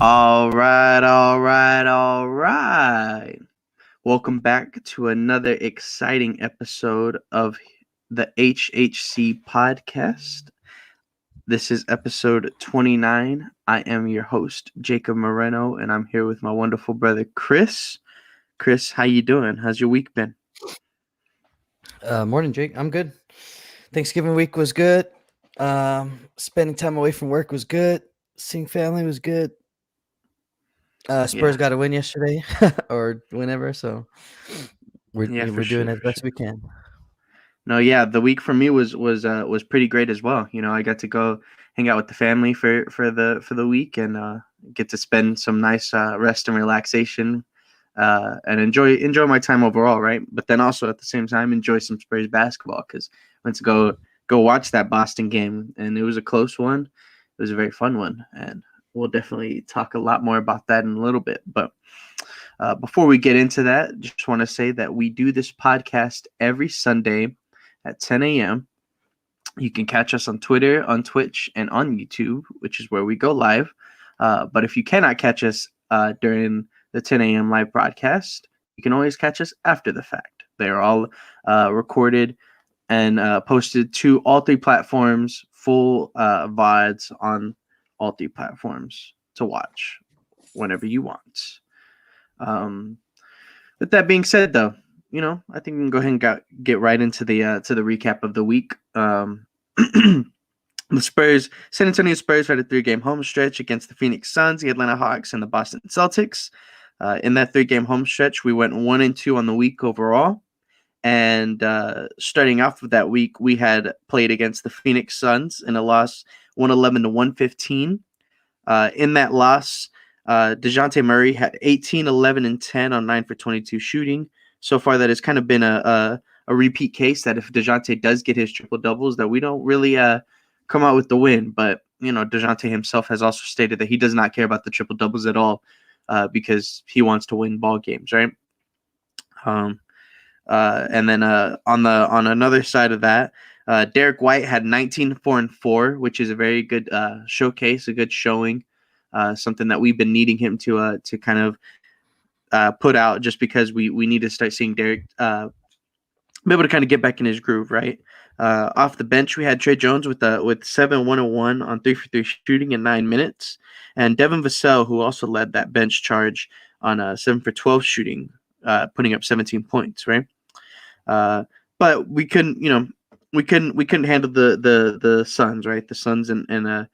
All right, all right, all right. Welcome back to another exciting episode of the HHC podcast. This is episode 29. I am your host, Jacob Moreno, and I'm here with my wonderful brother, Chris. Chris, how you doing? How's your week been? Morning, Jake. I'm good. Thanksgiving week was good. Spending time away from work was good. Seeing family was good. Spurs Yeah, got a win yesterday or whenever, so we're yeah, for we're doing sure, as for sure. best we can. No, yeah, the week for me was pretty great as well. You know, I got to go hang out with the family for the week and get to spend some nice rest and relaxation and enjoy my time overall, right? But then also at the same time enjoy some Spurs basketball because I went to go watch that Boston game and it was a close one. It was a very fun one, and we'll definitely talk a lot more about that in a little bit. But before we get into that, just want to say that we do this podcast every Sunday at 10 a.m. You can catch us on Twitter, on Twitch, and on YouTube, which is where we go live. But if you cannot catch us during the 10 a.m. live broadcast, you can always catch us after the fact. They're all recorded and posted to all three platforms, full VODs on all three platforms to watch whenever you want. Um, with that being said, though, I think we can go ahead and get right into the recap of the week. The San Antonio Spurs had a 3-game home stretch against the Phoenix Suns, the Atlanta Hawks, and the Boston Celtics. In that 3-game home stretch, we went 1-2 on the week overall. And starting off with that week, we had played against the Phoenix Suns in a loss, 111 to 115. In that loss, DeJounte Murray had 18, 11, and 10 on 9 for 22 shooting. So far, that has kind of been a repeat case that if DeJounte does get his triple doubles, that we don't really come out with the win. But DeJounte himself has also stated that he does not care about the triple doubles at all because he wants to win ball games, right? And then on another side of that, Derek White had 19, 4, and 4, which is a very good showcase, a good showing, something that we've been needing him to kind of put out just because we need to start seeing Derek be able to kind of get back in his groove, right? Off the bench, we had Trey Jones with 7, 1, and 1 on 3 for 3 shooting in 9 minutes, and Devin Vassell, who also led that bench charge on 7 for 12 shooting, putting up 17 points, right? But we couldn't handle the Suns, right? The Suns and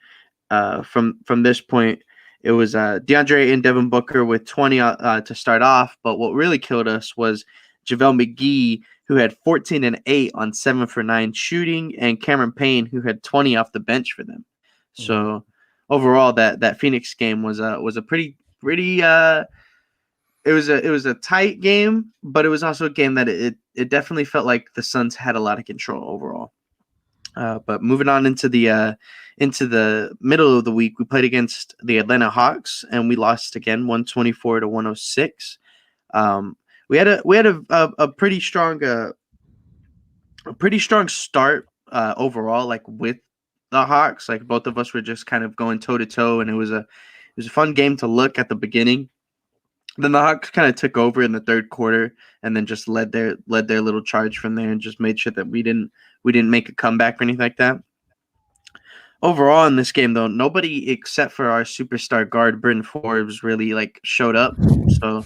from this point, it was DeAndre and Devin Booker with 20 to start off. But what really killed us was JaVale McGee, who had 14 and 8 on 7 for 9 shooting, and Cameron Payne, who had 20 off the bench for them. So overall, that Phoenix game was a pretty it was a tight game, but it was also a game that it definitely felt like the Suns had a lot of control overall. But moving on into the middle of the week, we played against the Atlanta Hawks and we lost again, 124 to 106. We had a pretty strong start overall, like with the Hawks. Like both of us were just kind of going toe to toe, and it was a fun game to look at the beginning. Then the Hawks kind of took over in the third quarter and then just led their little charge from there and just made sure that we didn't make a comeback or anything like that. Overall in this game though, nobody except for our superstar guard Bryn Forbes really like showed up. So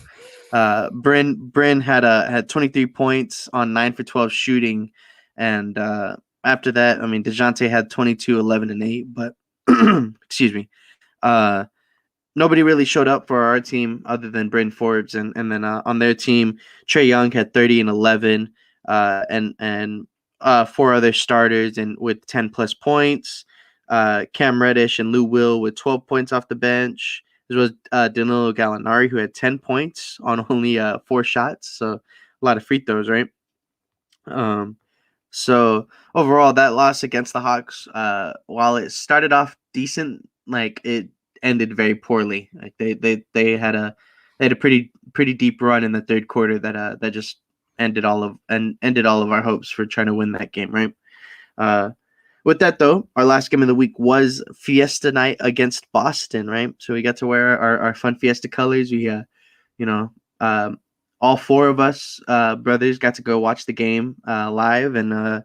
Bryn had 23 points on 9 for 12 shooting, and after that, I mean DeJounte had 22, 11, and 8, but excuse me. Nobody really showed up for our team other than Bryn Forbes, and then on their team, Trey Young had 30 and 11, and 4 other starters and with 10 plus points. Cam Reddish and Lou Will with 12 points off the bench. There was Danilo Gallinari, who had 10 points on only 4 shots, so a lot of free throws, right? So overall, that loss against the Hawks, while it started off decent, like it ended very poorly. Like they had a pretty deep run in the third quarter that just ended all of our hopes for trying to win that game, right? with that though, our last game of the week was Fiesta Night against Boston, right? So we got to wear our fun Fiesta colors. We you know, all four of us brothers got to go watch the game live and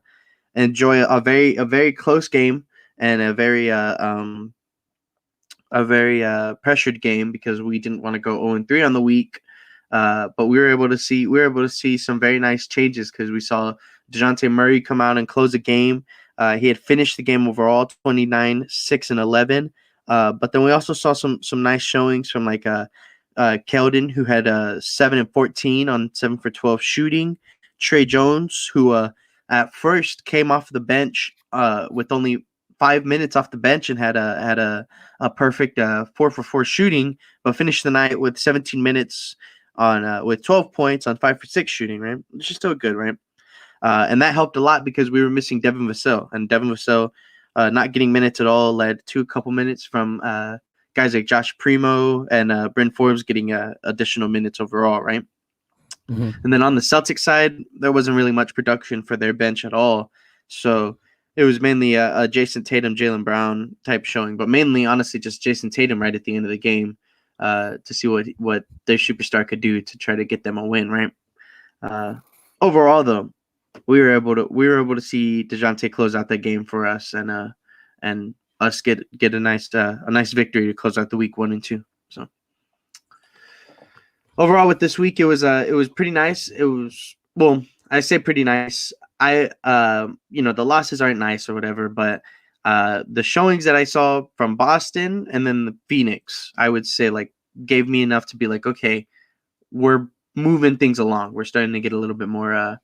enjoy a very close game and a very pressured game because we didn't want to go 0-3 on the week. But we were able to see some very nice changes because we saw DeJounte Murray come out and close the game. He had finished the game overall 29, 6, and 11. But then we also saw some nice showings from like Keldon, who had 7 and 14 on 7 for 12 shooting. Trey Jones, who at first came off the bench with only 5 minutes off the bench and had a perfect 4 for 4 shooting, but finished the night with 17 minutes on with 12 points on 5 for 6 shooting. Right, which is still good, right? And that helped a lot because we were missing Devin Vassell, and Devin Vassell not getting minutes at all led to a couple minutes from guys like Josh Primo and Bryn Forbes getting additional minutes overall, right? Mm-hmm. And then on the Celtics side, there wasn't really much production for their bench at all. So it was mainly a Jason Tatum, Jaylen Brown type showing, but mainly, honestly, just Jason Tatum right at the end of the game to see what their superstar could do to try to get them a win, right? Overall, though, we were able to see DeJounte close out that game for us and us get a nice victory to close out the week 1 and 2. So overall, with this week, it was pretty nice. It was, well, I say pretty nice. The losses aren't nice or whatever, but the showings that I saw from Boston and then the Phoenix, I would say like gave me enough to be like, okay, we're moving things along. We're starting to get a little bit more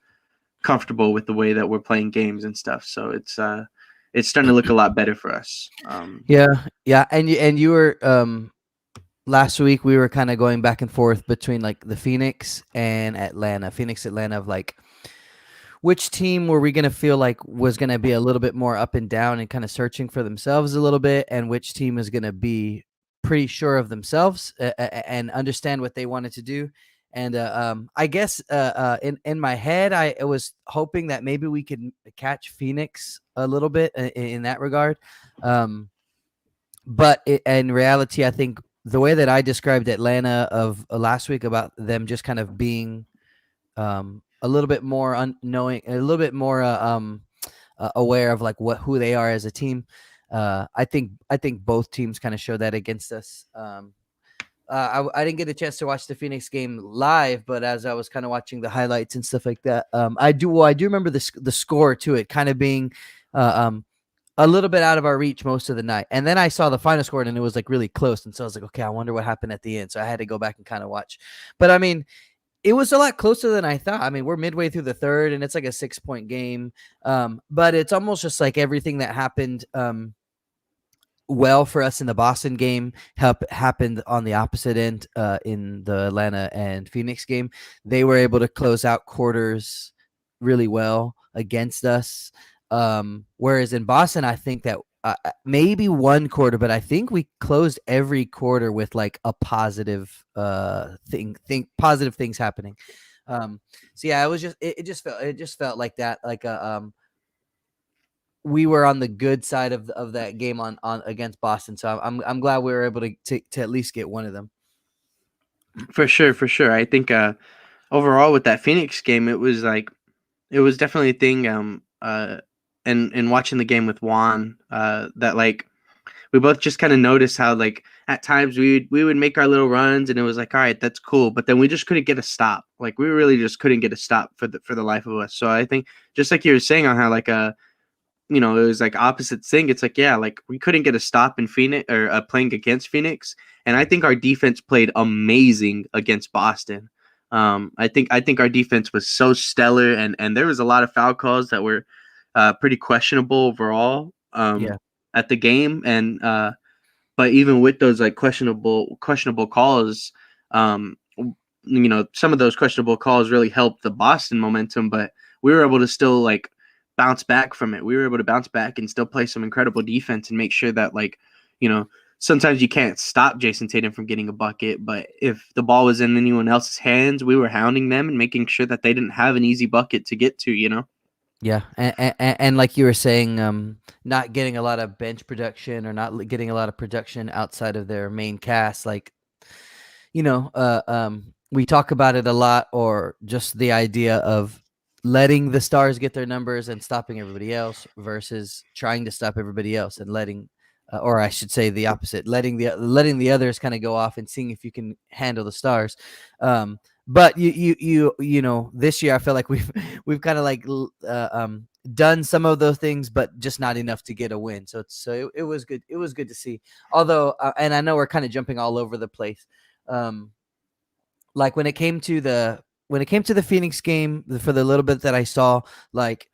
comfortable with the way that we're playing games and stuff. So it's starting to look a lot better for us. Yeah, and you were last week we were kind of going back and forth between like the Phoenix Atlanta of like which team were we going to feel like was going to be a little bit more up and down and kind of searching for themselves a little bit, and which team is going to be pretty sure of themselves and understand what they wanted to do. And I guess in my head, I was hoping that maybe we could catch Phoenix a little bit in that regard. But in reality, I think the way that I described Atlanta of last week about them just kind of being a little bit more unknowing, a little bit more aware of like who they are as a team. I think both teams kind of showed that against us. I didn't get a chance to watch the Phoenix game live, but as I was kind of watching the highlights and stuff like that, I do remember the score to it kind of being a little bit out of our reach most of the night. And then I saw the final score and it was like really close. And so I was like, okay, I wonder what happened at the end. So I had to go back and kind of watch. But I mean, it was a lot closer than I thought. I mean, we're midway through the third and it's like a 6-point game. But it's almost just like everything that happened well for us in the Boston game happened on the opposite end in the Atlanta and Phoenix game. They were able to close out quarters really well against us. Whereas in Boston, I think that maybe one quarter, but I think we closed every quarter with like a positive positive things happening. So yeah, it just felt like that, like we were on the good side of that game on against Boston. So I'm glad we were able to at least get one of them. For sure. I think overall with that Phoenix game, it was definitely a thing. And watching the game with Juan, that like we both just kind of noticed how like at times we would make our little runs and it was like, all right, that's cool, but then we just couldn't get a stop. Like we really just couldn't get a stop for the life of us. So I think just like you were saying on how like it was like opposite thing. It's like, yeah, like we couldn't get a stop in Phoenix or playing against Phoenix, and I think our defense played amazing against Boston. I think our defense was so stellar, and there was a lot of foul calls that were pretty questionable overall at the game, and but even with those like questionable calls, some of those questionable calls really helped the Boston momentum, but we were able to still like bounce back from it. We were able to bounce back and still play some incredible defense and make sure that like, sometimes you can't stop Jason Tatum from getting a bucket, but if the ball was in anyone else's hands, we were hounding them and making sure that they didn't have an easy bucket to get to. Yeah, and like you were saying, not getting a lot of bench production or not getting a lot of production outside of their main cast, like we talk about it a lot, or just the idea of letting the stars get their numbers and stopping everybody else versus trying to stop everybody else and letting, or I should say the opposite, letting the others kind of go off and seeing if you can handle the stars. But this year I feel like we've kind of like done some of those things, but just not enough to get a win. So it was good. It was good to see. Although, and I know we're kind of jumping all over the place. Um, like when it came to the Phoenix game, for the little bit that I saw, like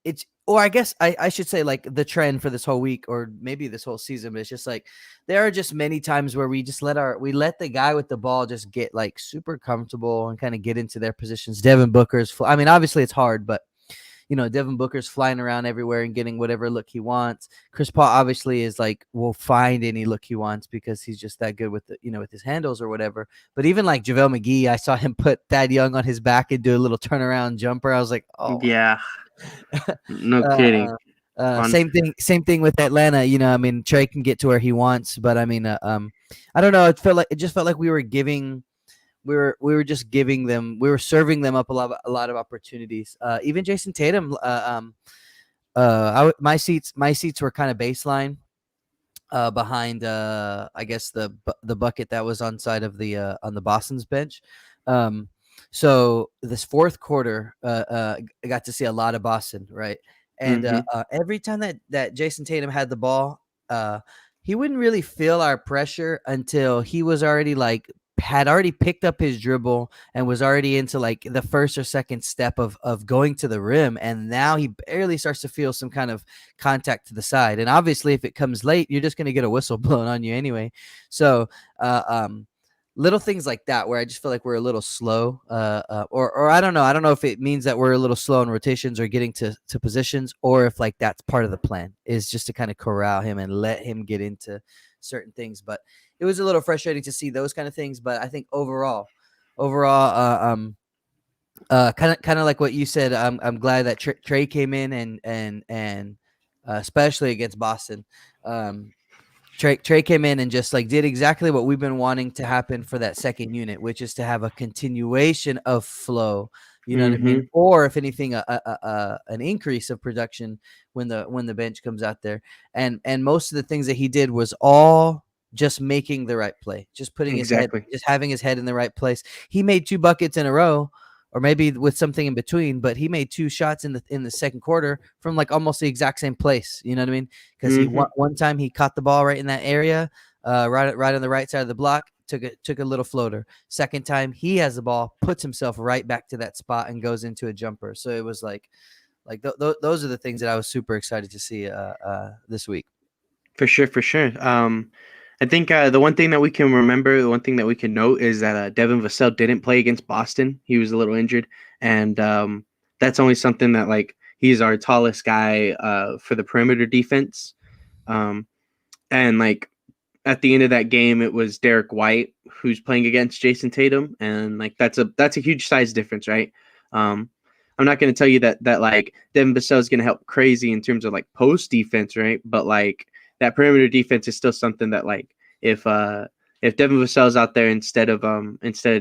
it's, or I guess I should say, like, the trend for this whole week or maybe this whole season, but it's just like there are just many times where we just let the guy with the ball just get like super comfortable and kind of get into their positions. Devin Booker's, I mean, obviously it's hard, but Devin Booker's flying around everywhere and getting whatever look he wants. Chris Paul obviously is like, will find any look he wants because he's just that good with with his handles or whatever. But even like JaVale McGee, I saw him put Thad Young on his back and do a little turnaround jumper. I was like, oh. Yeah, no uh, kidding. On same thing with Atlanta. I mean, Trey can get to where he wants, but I mean, I don't know. It just felt like we were serving them up a lot of opportunities. Even Jason Tatum, my seats were kind of baseline, behind, I guess the bucket that was on side of on the Boston's bench. Um, so this fourth quarter, I got to see a lot of Boston, right? And hmm every time that Jason Tatum had the ball, he wouldn't really feel our pressure until he was already like had already picked up his dribble and was already into like the first or second step of going to the rim, and now he barely starts to feel some kind of contact to the side. And obviously, if it comes late, you're just going to get a whistle blown on you anyway. So, uh, um, little things like that where I just feel like we're a little slow, or I don't know. I don't know if it means that we're a little slow in rotations or getting to positions, or if like that's part of the plan is just to kind of corral him and let him get into certain things. But it was a little frustrating to see those kind of things. But I think overall, kind of like what you said. I'm glad that Trey came in and especially against Boston. Um, Trey came in and just like did exactly what we've been wanting to happen for that second unit, which is to have a continuation of flow. You know what I mean? hmm Or if anything, an increase of production when the bench comes out there. And most of the things that he did was all just making the right play, just putting his head, Exactly. just having his head in the right place. He made 2 buckets in a row, or maybe with something in between, but he made 2 shots in the second quarter from like almost the exact same place. You know what I mean? Because he hmm one time he caught the ball right in that area, right on the right side of the block. Took a little floater. Second time he has the ball, puts himself right back to that spot and goes into a jumper. So it was those are the things that I was super excited to see this week. For sure, for sure. I think the one thing that we can remember, the one thing that we can note is that Devin Vassell didn't play against Boston. He was a little injured, and that's only something that like he's our tallest guy for the perimeter defense. Um, and like at the end of that game, it was Derek White who's playing against Jason Tatum, and like that's a huge size difference, right? Um, I'm not going to tell you that like Devin Vassell is going to help crazy in terms of like post defense, right? But like that perimeter defense is still something that like if Devin Vassell is out there instead of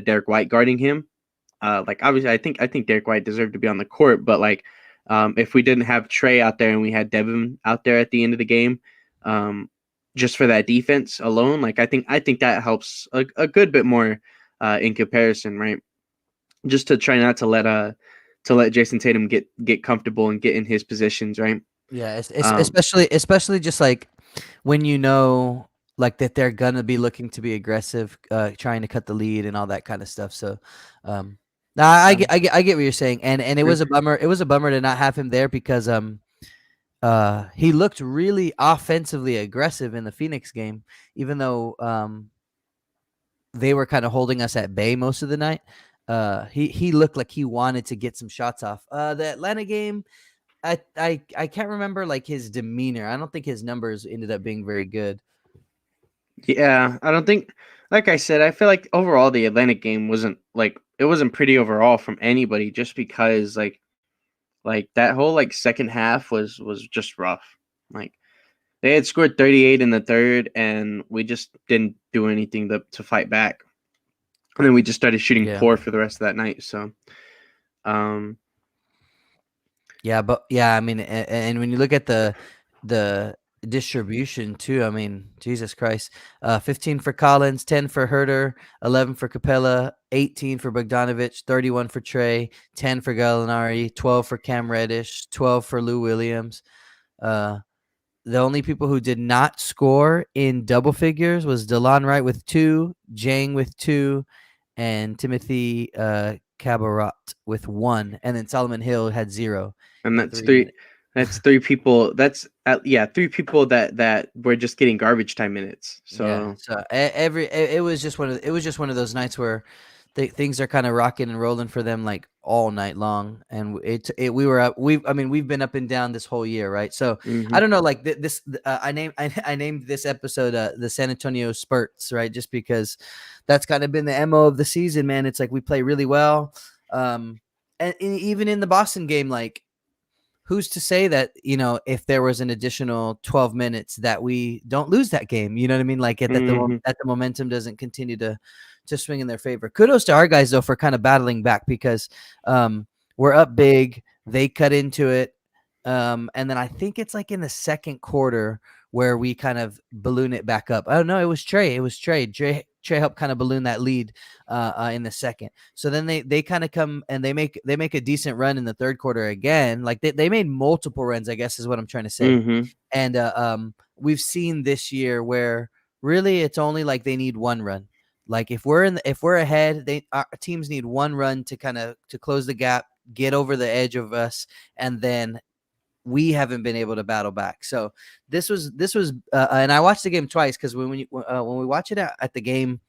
Derek White guarding him, like obviously I think Derek White deserved to be on the court, but like if we didn't have Trey out there and we had Devin out there at the end of the game, um, just for that defense alone, like I think that helps a good bit more in comparison, right? Just to try not to let Jason Tatum get comfortable and get in his positions, right? Yeah, it's Um, especially just like when like that they're gonna be looking to be aggressive, trying to cut the lead and all that kind of stuff. So, nah, I get what you're saying, and it was a mhm, bummer. It was a bummer to not have him there because he looked really offensively aggressive in the Phoenix game, even though they were kind of holding us at bay most of the night. He looked like he wanted to get some shots off. The Atlanta game, I can't remember like his demeanor. I don't think his numbers ended up being very good. yeah, I don't think, like I said, I feel like overall the Atlantic game wasn't pretty overall from anybody, just because like Like that whole like second half was just rough. Like they had scored 38 in the third, and we just didn't do anything to fight back. And then we just started shooting Yeah. poor for the rest of that night. So, um, Yeah, but yeah, I mean, and when you look at the distribution too, I mean, Jesus Christ, 15 for Collins, 10 for Herter, 11 for Capella, 18 for Bogdanovich, 31 for Trey, 10 for Gallinari, 12 for Cam Reddish, 12 for Lou Williams. The only people who did not score in double figures was DeLon Wright with 2, Jang with 2, and Timothy Cabarrot with 1, and then Solomon Hill had 0 and in that's 3 three. minutes. That's three people. That's yeah, three people that were just getting garbage time minutes. Yeah, So, so it was just one of those nights where things are kind of rocking and rolling for them like all night long, and we were up. We've been up and down this whole year, right? So I mhm, don't know, like this. I named this episode the San Antonio Spurts, right? Just because that's kind of been the MO of the season, man. It's like we play really well, and even in the Boston game, like who's to say that, if there was an additional 12 minutes that we don't lose that game, you know what I mean? Like mhm, that the momentum doesn't continue to swing in their favor. Kudos to our guys though for kind of battling back because we're up big, they cut into it. And then I think it's like in the second quarter where we kind of balloon it back up. Oh no, it was Trey. Trey helped kind of balloon that lead in the second. So then they kind of come and they make a decent run in the third quarter again. Like they made multiple runs, I guess is what I'm trying to say. mhm, And we've seen this year where really it's only like they need one run. Like if we're ahead, our teams need one run to kind of to close the gap, get over the edge of us, and then we haven't been able to battle back. So this was and I watched the game twice because when we watch it at the game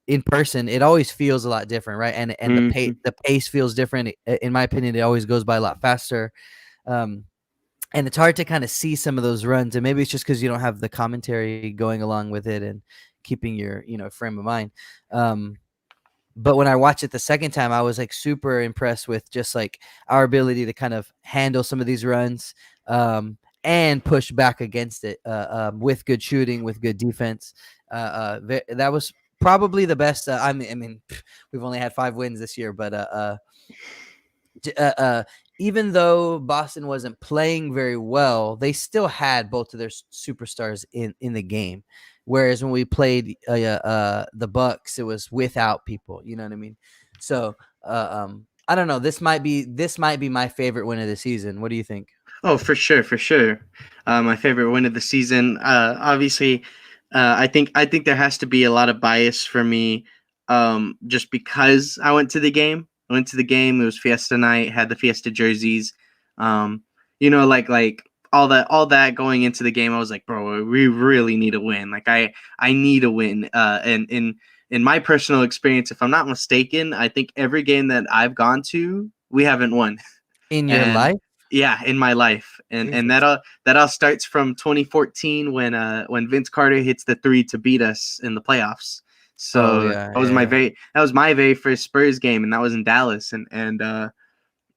in person, it always feels a lot different, right? And mhm. the pace feels different. In my opinion, it always goes by a lot faster. Um, and it's hard to kind of see some of those runs, and maybe it's just because you don't have the commentary going along with it and keeping your frame of mind. But when I watched it the second time, I was like super impressed with just like our ability to kind of handle some of these runs and push back against it with good shooting, with good defense. That was probably the best. We've only had 5 wins this year, but uh, uh, even though Boston wasn't playing very well, they still had both of their superstars in the game. Whereas when we played the Bucks, it was without people. You know what I mean? So I don't know. This might be my favorite win of the season. What do you think? Oh, for sure, for sure. My favorite win of the season. Obviously, I think there has to be a lot of bias for me, just because I went to the game. I went to the game. It was Fiesta Night. Had the Fiesta jerseys. Um, like all that going into the game. I was like, bro, we really need a win. Like I need a win. And in my personal experience, if I'm not mistaken, I think every game that I've gone to, we haven't won. In your And life? yeah, in my life, and Jesus. that all starts from 2014 when Vince Carter hits the three to beat us in the playoffs. Oh So yeah, yeah. that was my very first Spurs game, and that was in Dallas, and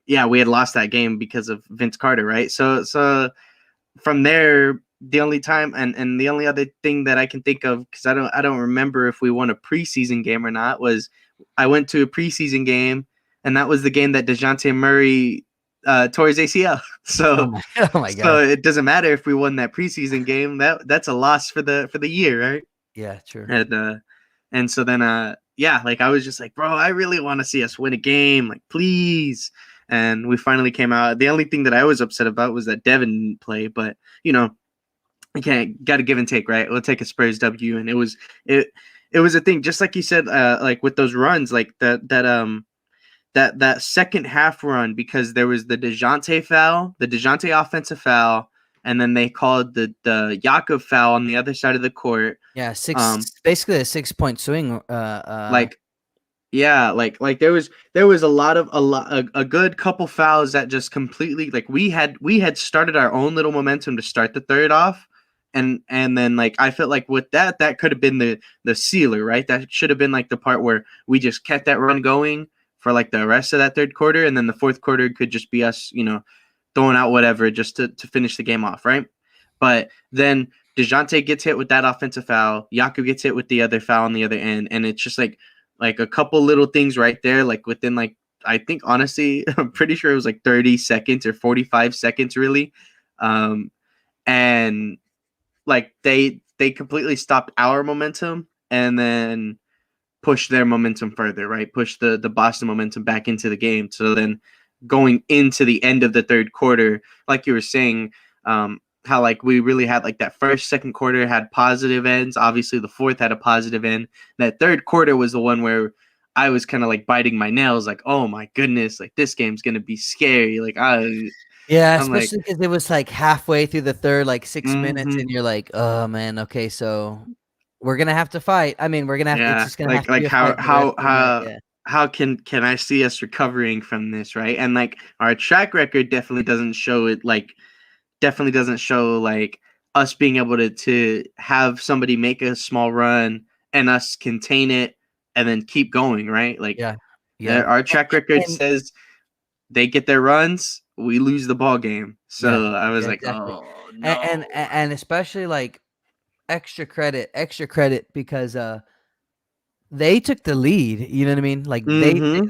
yeah, we had lost that game because of Vince Carter, right? So from there, the only time and the only other thing that I can think of, because I don't remember if we won a preseason game or not, was I went to a preseason game, and that was the game that DeJounte Murray tore his ACL. Oh So my oh my so gosh. it doesn't matter if we won that preseason game. That's a loss for the year, right? Yeah, true. And so then yeah, like I was just like, bro, I really want to see us win a game, like please. And we finally came out. The only thing that I was upset about was that Devin didn't play, but you know, you can't, got to give and take, right? We'll take a Spurs W, and it was a thing, just like you said, like with those runs, like that second half run, because there was the DeJounte offensive foul, and then they called the Yakov foul on the other side of the court. Yeah, Um, basically a 6-point swing. like yeah, like there was a good couple fouls that just completely, like we had started our own little momentum to start the third off, and then like I felt like with that could have been the sealer, right? That should have been like the part where we just kept that run going for like the rest of that third quarter, and then the fourth quarter could just be us, throwing out whatever just to finish the game off, right? But then DeJounte gets hit with that offensive foul. Jakob gets hit with the other foul on the other end, and it's just like a couple little things right there, like within like I think honestly, I'm pretty sure it was like 30 seconds or 45 seconds really. And like they completely stopped our momentum and then pushed their momentum further, right? Push the Boston momentum back into the game. So then going into the end of the third quarter, like you were saying, how like we really had like that first, second quarter had positive ends. Obviously, the fourth had a positive end. That third quarter was the one where I was kind of like biting my nails, like, oh my goodness, like this game's gonna be scary. Like Yeah, I'm like, especially because it was like halfway through the third, like 6 minutes, and mm-hmm. you're like, oh man, okay, so we're gonna have to fight. I mean, we're gonna have it's Yeah, just gonna have to be like a fight for the rest of the night. Yeah. how can I see us recovering from this, right? And like our track record definitely doesn't show it. Like definitely doesn't show like us being able to have somebody make a small run and us contain it and then keep going, right? Like Yeah. Yeah. our track record And says they get their runs, we lose the ball game. yeah, So I was yeah, like, exactly. oh And no. and especially like extra credit because they took the lead, you know what I mean? Like Mm-hmm.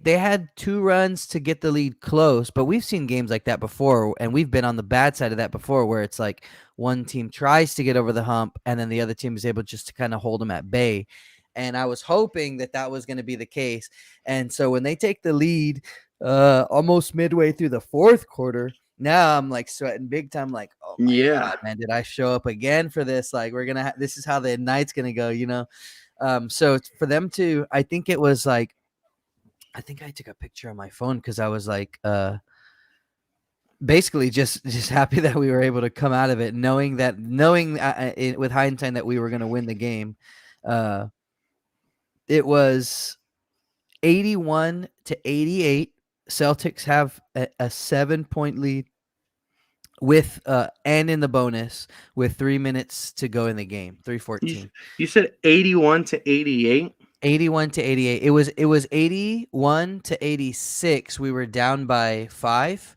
they had 2 runs to get the lead close, but we've seen games like that before, and we've been on the bad side of that before, where it's like one team tries to get over the hump, and then the other team is able just to kind of hold them at bay. And I was hoping that that was going to be the case. And so when they take the lead, almost midway through the fourth quarter, now I'm like sweating big time. Like, oh my Yeah. god, man, did I show up again for this? Like, we're gonna. This is how the night's gonna go, you know. So for them to, I think it was like, I think I took a picture on my phone because I was like, basically just happy that we were able to come out of it, knowing with hindsight that we were going to win the game. It was 81-88. Celtics have a 7-point lead with and in the bonus with 3 minutes to go in the game. You 3:14. you said 81-88. 81-88. It was 81-86. We were down by 5.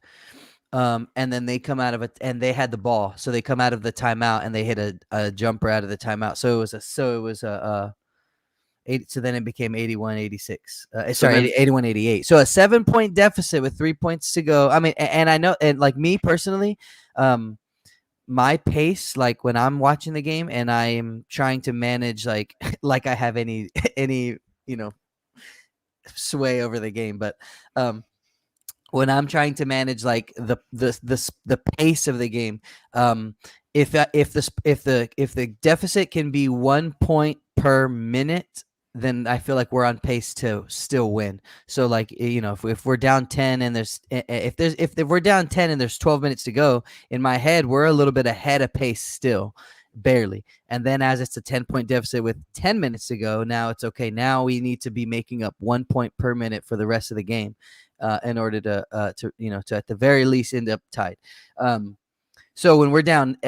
And then they come out of it and they had the ball. So they come out of the timeout and they hit a jumper out of the timeout. So it was a 8, so then it became 81-86. So then 81-88. So a 7-point deficit with 3 points to go. I mean, and I know, and like me personally, my pace, like when I'm watching the game and I am trying to manage like like I have any you know sway over the game, but when I'm trying to manage like the pace of the game, if the deficit can be 1 point per minute, then I feel like we're on pace to still win. So like if we're down 10 and if we're down 10 and there's 12 minutes to go, in my head we're a little bit ahead of pace still, barely. And then as it's a 10-point deficit with 10 minutes to go, now it's okay. Now we need to be making up 1 point per minute for the rest of the game. In order to at the very least end up tied. So when we're down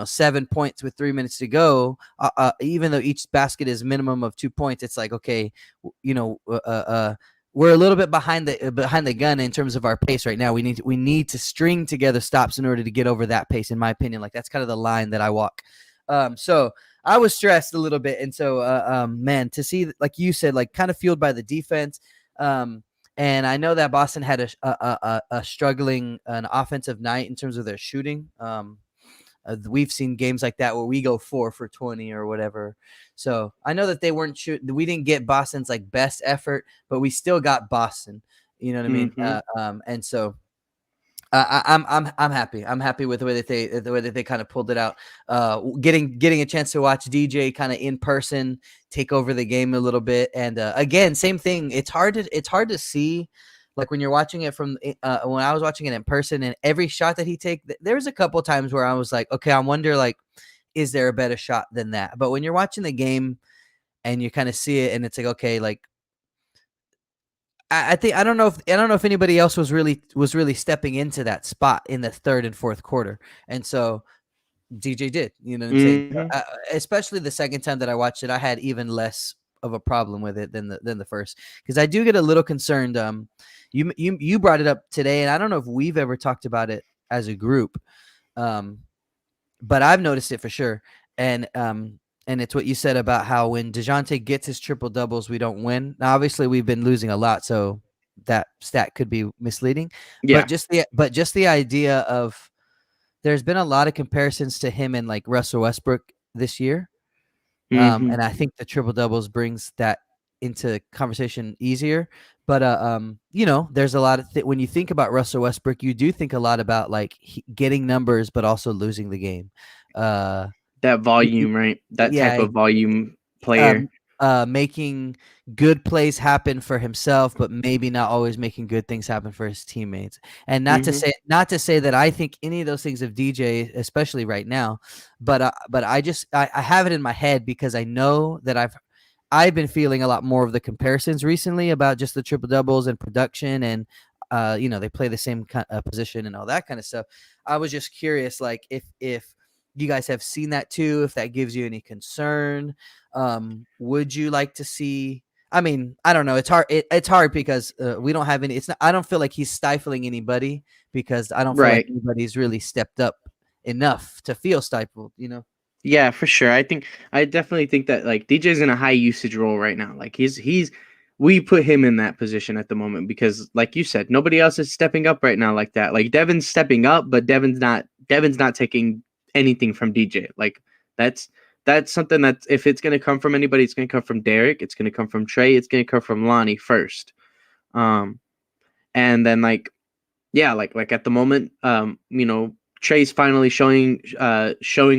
7 points with 3 minutes to go, even though each basket is minimum of 2 points, it's like, okay, we're a little bit behind the gun in terms of our pace right now. We need to string together stops in order to get over that pace, in my opinion. Like that's kind of the line that I walk. So I was stressed a little bit, and so man, to see, like you said, like kind of fueled by the defense. And I know that Boston had a struggling an offensive night in terms of their shooting. We've seen games like that where we go 4 for 20 or whatever. So I know that they weren't shooting. We didn't get Boston's like best effort, but we still got Boston. You know what I mean? And so I'm happy. I'm happy with the way that they kind of pulled it out. Getting a chance to watch DJ kind of in person take over the game a little bit, and again, same thing. It's hard to see, like when you're watching it from when I was watching it in person, and every shot that he take, there's a couple times where I was like, okay, I wonder like, is there a better shot than that? But when you're watching the game and you kind of see it, and it's like, okay, like. I think I don't know if anybody else was really stepping into that spot in the third and fourth quarter, and so DJ did. You know what I'm saying? Mm-hmm. Especially the second time that I watched it, I had even less of a problem with it than the first, because I do get a little concerned. You brought it up today, and I don't know if we've ever talked about it as a group, but I've noticed it for sure. And it's what you said about how when DeJounte gets his triple doubles, we don't win. Now, obviously, we've been losing a lot, so that stat could be misleading. Yeah. But just the idea of there's been a lot of comparisons to him and like Russell Westbrook this year. Hmm. And I think the triple doubles brings that into conversation easier. But there's a lot of when you think about Russell Westbrook, you do think a lot about like getting numbers, but also losing the game. That You- volume, right? That type yeah, of volume player. um, making good plays happen for himself, but maybe not always making good things happen for his teammates. And Hmm. not to say that I think any of those things of DJ, especially right now, but I have it in my head because I know that I've been feeling a lot more of the comparisons recently about just the triple doubles and production and they play the same kind of position and all that kind of stuff. I was just curious, like if you guys have seen that too, if that gives you any concern. Would you like to see? I mean, I don't know. It's hard. It's hard because we don't have any. It's not. I don't feel like he's stifling anybody because I don't feel like Right. anybody's really stepped up enough to feel stifled. Yeah, for sure. I definitely think that like DJ's in a high usage role right now. Like he's we put him in that position at the moment because like you said, nobody else is stepping up right now like that. Like Devin's stepping up, but Devin's not taking anything from DJ. Like that's that's something that if it's gonna come from anybody, it's gonna come from Derek, it's gonna come from Trey, it's gonna come from Lonnie first. Um and then like yeah, like at the moment, Trey's finally showing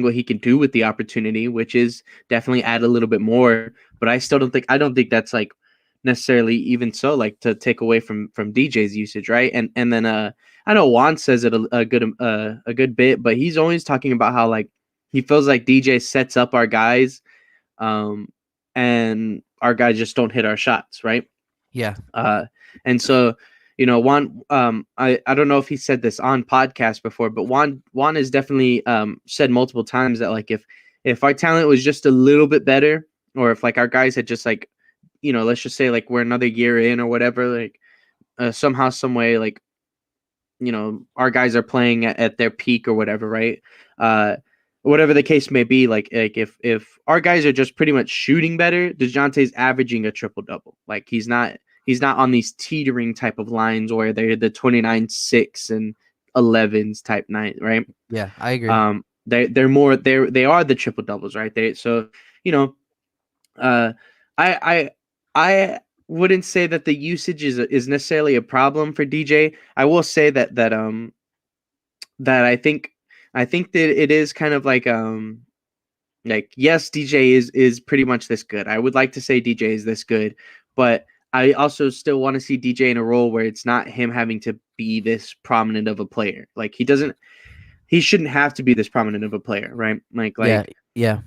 what he can do with the opportunity, which is definitely add a little bit more. But I don't think that's like necessarily even so like to take away from DJ's usage, right? And then I know Juan says it a good bit, but he's always talking about how like he feels like DJ sets up our guys, um, and our guys just don't hit our shots, right? Yeah. Uh, and so, Juan, I don't know if he said this on podcast before, but Juan has definitely said multiple times that like if our talent was just a little bit better, or if like our guys had just like, let's just say like we're another year in or whatever, like somehow, some way, like our guys are playing at their peak or whatever, right? Uh, Whatever the case may be, like if our guys are just pretty much shooting better, DeJounte's averaging a triple double. Like he's not on these teetering type of lines where they're the 29-6 and 11s type night, right? Yeah, I agree. They are the triple doubles, right? You know uh I I wouldn't say that the usage is necessarily a problem for DJ. I will say that I think that it is kind of like yes, DJ is pretty much this good. I would like to say DJ is this good, but I also still want to see DJ in a role where it's not him having to be this prominent of a player. Like he shouldn't have to be this prominent of a player, right? Like Yeah, like yeah.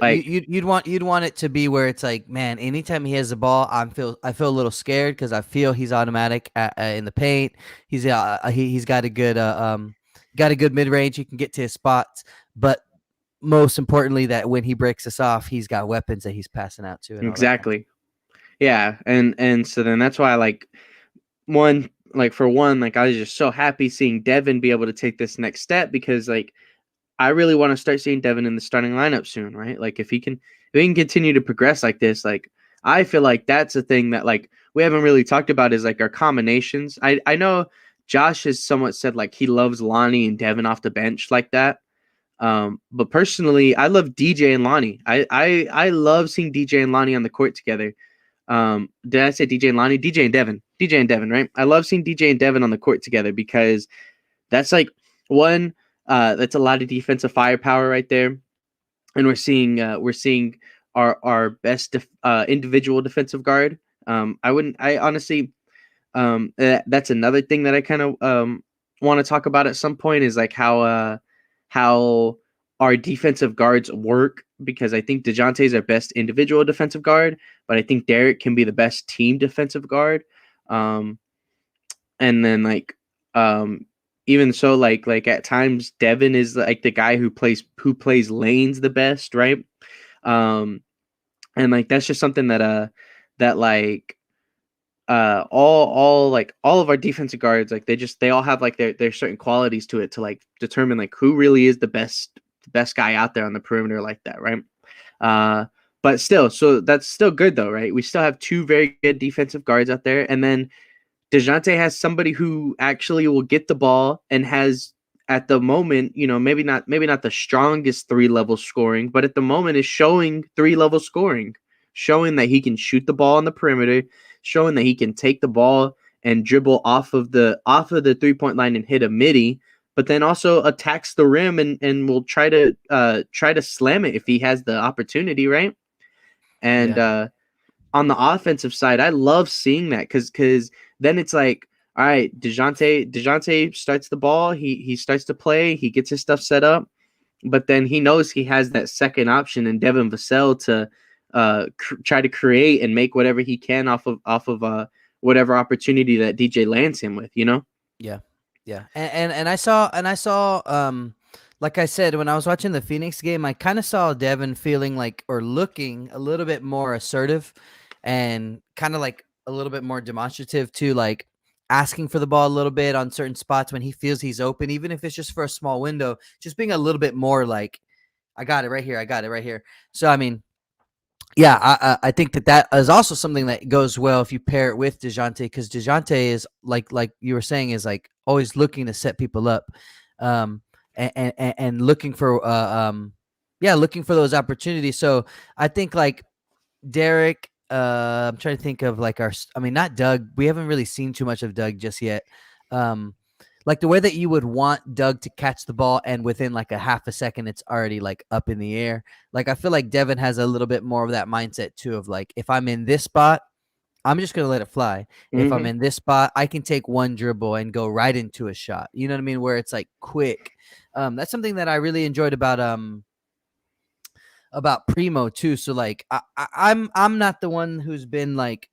like You'd want it to be where it's like, man, anytime he has the ball, I feel a little scared because I feel he's automatic in the paint. He's got a good mid range. He can get to his spots, but most importantly, that when he breaks us off, he's got weapons that he's passing out to and all that kind exactly. Yeah, and so then that's why for one, like I was just so happy seeing Devin be able to take this next step because like I really want to start seeing Devin in the starting lineup soon, right? Like if he can continue to progress like this, like I feel like that's a thing that like we haven't really talked about is like our combinations. I know Josh has somewhat said like he loves Lonnie and Devin off the bench like that. But personally, I love DJ and Lonnie. I love seeing DJ and Lonnie on the court together. Did I say DJ and Lonnie? DJ and Devin. DJ and Devin, right? I love seeing DJ and Devin on the court together because that's like one, that's a lot of defensive firepower right there, and we're seeing our best individual defensive guard. I honestly, that's another thing that I kind of want to talk about at some point is like how our defensive guards work because I think DeJounte is our best individual defensive guard, but I think Derek can be the best team defensive guard. Um, and then um even so like at times Devin is like the guy who plays lanes the best, right? Um and like that's just something that like all of our defensive guards, like they all have like their certain qualities to it to like determine like who really is the best guy out there on the perimeter like that, right? Uh, but still, so that's still good though, right? We still have two very good defensive guards out there, and then DeJounte has somebody who actually will get the ball and has at the moment, maybe not the strongest three-level scoring, but at the moment is showing three-level scoring, showing that he can shoot the ball on the perimeter, showing that he can take the ball and dribble off of the three-point line and hit a midi, but then also attacks the rim and will try to slam it if he has the opportunity, right? And Yeah. on the offensive side, I love seeing that because then it's like, all right, Dejounte starts the ball, he starts to play, he gets his stuff set up, but then he knows he has that second option in Devin Vassell to try to create and make whatever he can off of whatever opportunity that DJ lands him with, you know? Yeah, yeah, and I saw like I said, when I was watching the Phoenix game, I kind of saw Devin feeling like or looking a little bit more assertive, and kind of like a little bit more demonstrative too, like asking for the ball a little bit on certain spots when he feels he's open, even if it's just for a small window, just being a little bit more like, I got it right here, I got it right here. So I mean, yeah, I think that is also something that goes well if you pair it with Dejounte, because Dejounte is like you were saying, is like always looking to set people up, um, and looking for looking for those opportunities. So I think like Derek, I'm trying to think of like I mean, not Doug. We haven't really seen too much of Doug just yet. Um, like the way that you would want Doug to catch the ball and within like a half a second, it's already like up in the air. Like I feel like Devin has a little bit more of that mindset too of like, if I'm in this spot, I'm just going to let it fly. If I'm Mm-hmm. in this spot, I can take one dribble and go right into a shot. You know what I mean? Where it's like quick. That's something that I really enjoyed about Primo too. So like I'm not the one who's been like,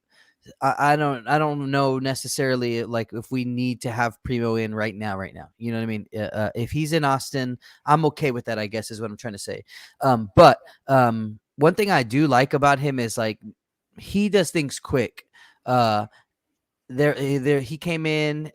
I don't know necessarily like if we need to have Primo in right now. You know what I mean? If he's in Austin, I'm okay with that, I guess is what I'm trying to say. But one thing I do like about him is like he does things quick. Uh, there he came in.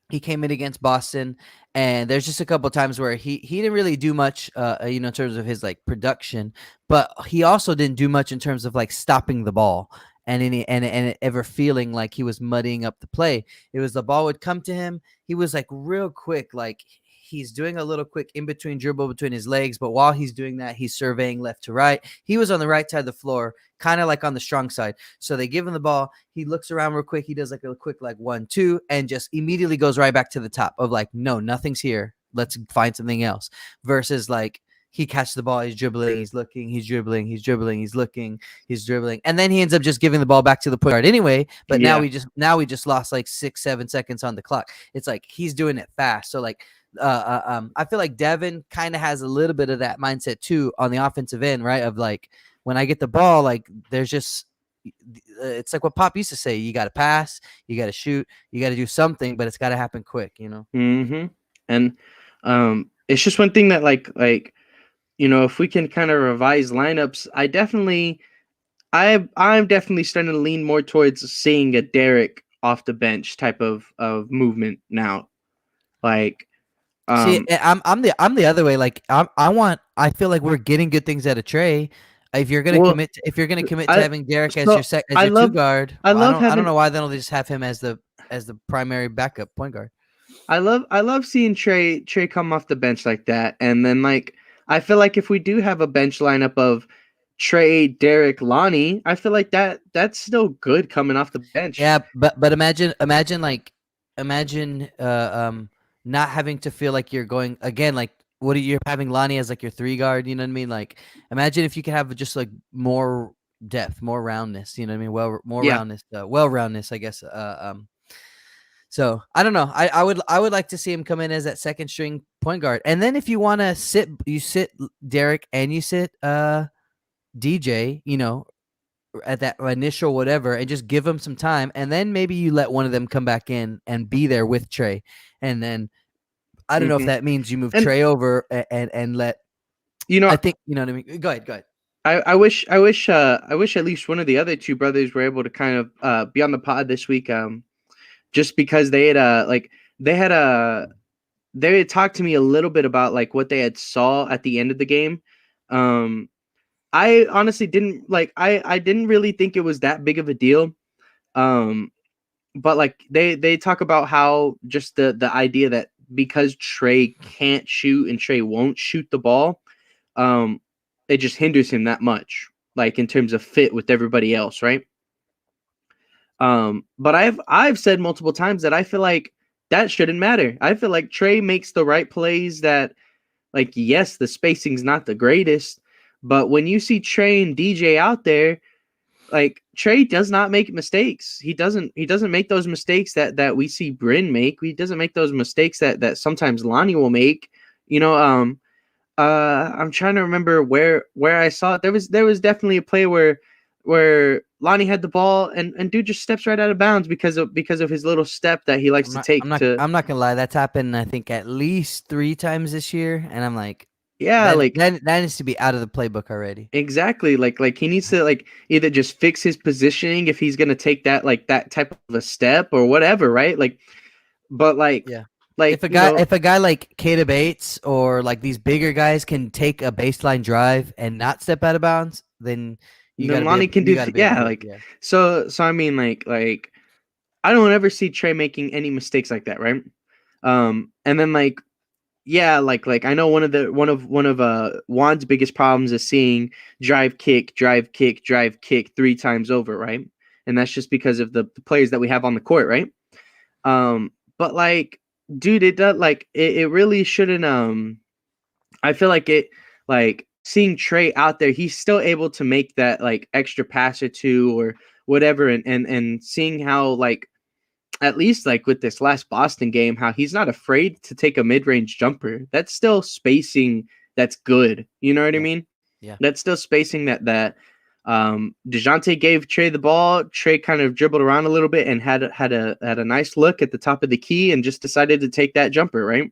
He came in against Boston, and there's just a couple times where he didn't really do much, in terms of his like production, but he also didn't do much in terms of like stopping the ball and and ever feeling like he was muddying up the play. It was the ball would come to him, he was like real quick, like he's doing a little quick in between dribble between his legs, but while he's doing that, he's surveying left to right. He was on the right side of the floor, kind of like on the strong side. So they give him the ball. He looks around real quick. He does like a quick like 1-2 and just immediately goes right back to the top of like, no, nothing's here. Let's find something else. Versus like he catches the ball, he's dribbling, he's looking, he's dribbling, he's dribbling, he's looking, he's dribbling, and then he ends up just giving the ball back to the point guard anyway. But Yeah. now we just lost like 6-7 seconds on the clock. It's like he's doing it fast. So like I feel like Devin kind of has a little bit of that mindset too on the offensive end, right? Of like, when I get the ball, like there's just it's like what Pop used to say: you got to pass, you got to shoot, you got to do something, but it's got to happen quick, you know. Mm-hmm. And it's just one thing that if we can kind of revise lineups, I'm definitely starting to lean more towards seeing a Derek off the bench type of movement now. Like, See, um, I'm the other way. Like I feel like we're getting good things out of Trey. well, If you're gonna commit to I having Derek as so I your two love guard, I love I don't having know why they don't just have him as the primary backup point guard. I love seeing Trey come off the bench like that, and then I feel like if we do have a bench lineup of Trey, Derek, Lonnie, I feel like that's still good coming off the bench. Yeah, but imagine not having to feel like you're going again, like what are you having Lonnie as like your three guard, you know what I mean? Like imagine if you could have just like more depth, more roundness, you know what I mean? More Yeah. roundness, well-roundness, I guess. So I don't know. I would like to see him come in as that second string point guard. And then if you want to sit Derek and you sit DJ, you know, at that initial whatever, and just give them some time, and then maybe you let one of them come back in and be there with Trey, and then I don't know if hmm that means you move And Trey over and let. you I know, think you know what I mean. Go ahead. I wish at least one of the other two brothers were able to kind of be on the pod this week. Just because they had they had they had talked to me a little bit about like what they had saw at the end of the game. Um, I honestly didn't like. I didn't really think it was that big of a deal. Um, but like they talk about how just the idea that because Trey can't shoot and Trey won't shoot the ball, um, it just hinders him that much, like in terms of fit with everybody else, right? But I've said multiple times that I feel like that shouldn't matter. I feel like Trey makes the right plays that, like, yes, the spacing's not the greatest, but when you see Trey and DJ out there, like Trey does not make mistakes. He doesn't make those mistakes that we see Bryn make. He doesn't make those mistakes that sometimes Lonnie will make. You know, I'm trying to remember where I saw it. There was definitely a play where Lonnie had the ball and dude just steps right out of bounds because of his little step that he likes to take to. I'm not gonna lie. That's happened, I think, at least 3 times this year, and I'm like, Yeah, like that needs to be out of the playbook already. exactly. Like he needs to like either just fix his positioning if he's gonna take that type of a step or whatever, right? Like, but Yeah. like If a guy like Kata Bates or like these bigger guys can take a baseline drive and not step out of bounds, then then Lonnie can do yeah, like yeah. so I mean like I don't ever see Trey making any mistakes like that, right? And then like yeah, like I know one of Juan's biggest problems is seeing drive kick, drive kick, drive kick 3 times over, right? And that's just because of the players that we have on the court, right? But like, dude, it does like it really shouldn't. I feel like it like seeing Trey out there, he's still able to make that like extra pass or two or whatever, and seeing how like at least like with this last Boston game, how he's not afraid to take a mid-range jumper. That's still spacing that's good. You know what I Yeah. mean? Yeah. That's still spacing that DeJounte gave Trey the ball. Trey kind of dribbled around a little bit and had a nice look at the top of the key and just decided to take that jumper, right?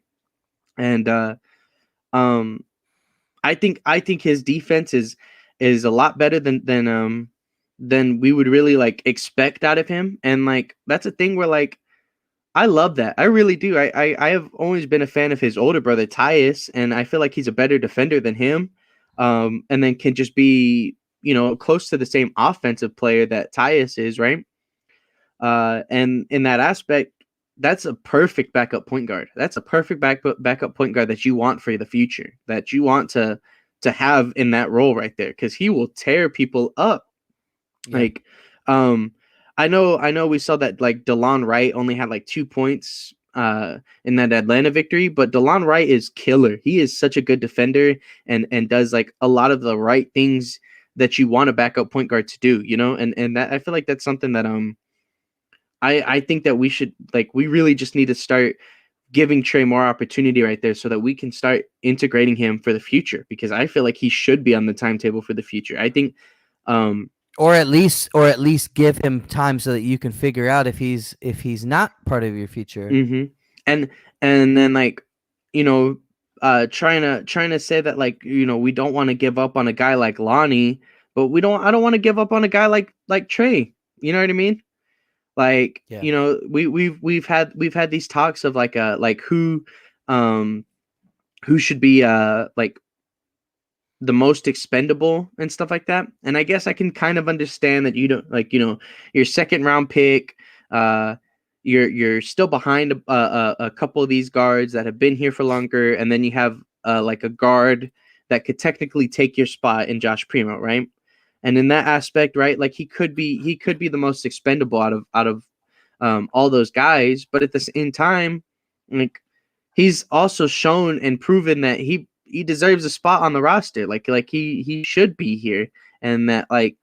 And um I think his defense is a lot better than we would really like expect out of him. And like that's a thing where like I love that. I really do. I have always been a fan of his older brother Tyus, and I feel like he's a better defender than him. And then can just be, close to the same offensive player that Tyus is, right? And in that aspect, that's a perfect backup point guard. That's a perfect backup point guard that you want for the future, that you want to have in that role right there, because he will tear people up. Yeah. Like, I know we saw that like DeLon Wright only had like 2 points in that Atlanta victory, but DeLon Wright is killer. He is such a good defender and does like a lot of the right things that you want a backup point guard to do, and that I feel like that's something that I think that we really just need to start giving Trey more opportunity right there so that we can start integrating him for the future, because I feel like he should be on the timetable for the future. I think Or at least give him time so that you can figure out if he's not part of your future. mm-hmm. and then like, trying to say that like, we don't want to give up on a guy like Lonnie, but I don't want to give up on a guy like Trey. You know what I mean? Like, Yeah. we've had these talks of like who should be like the most expendable and stuff like that. And I guess I can kind of understand that you don't like, your second round pick, you're still behind a couple of these guards that have been here for longer, and then you have like a guard that could technically take your spot in Josh Primo, right? And in that aspect, right, like he could be the most expendable out of all those guys, but at the same time, like he's also shown and proven that he deserves a spot on the roster. Like he should be here, and that like,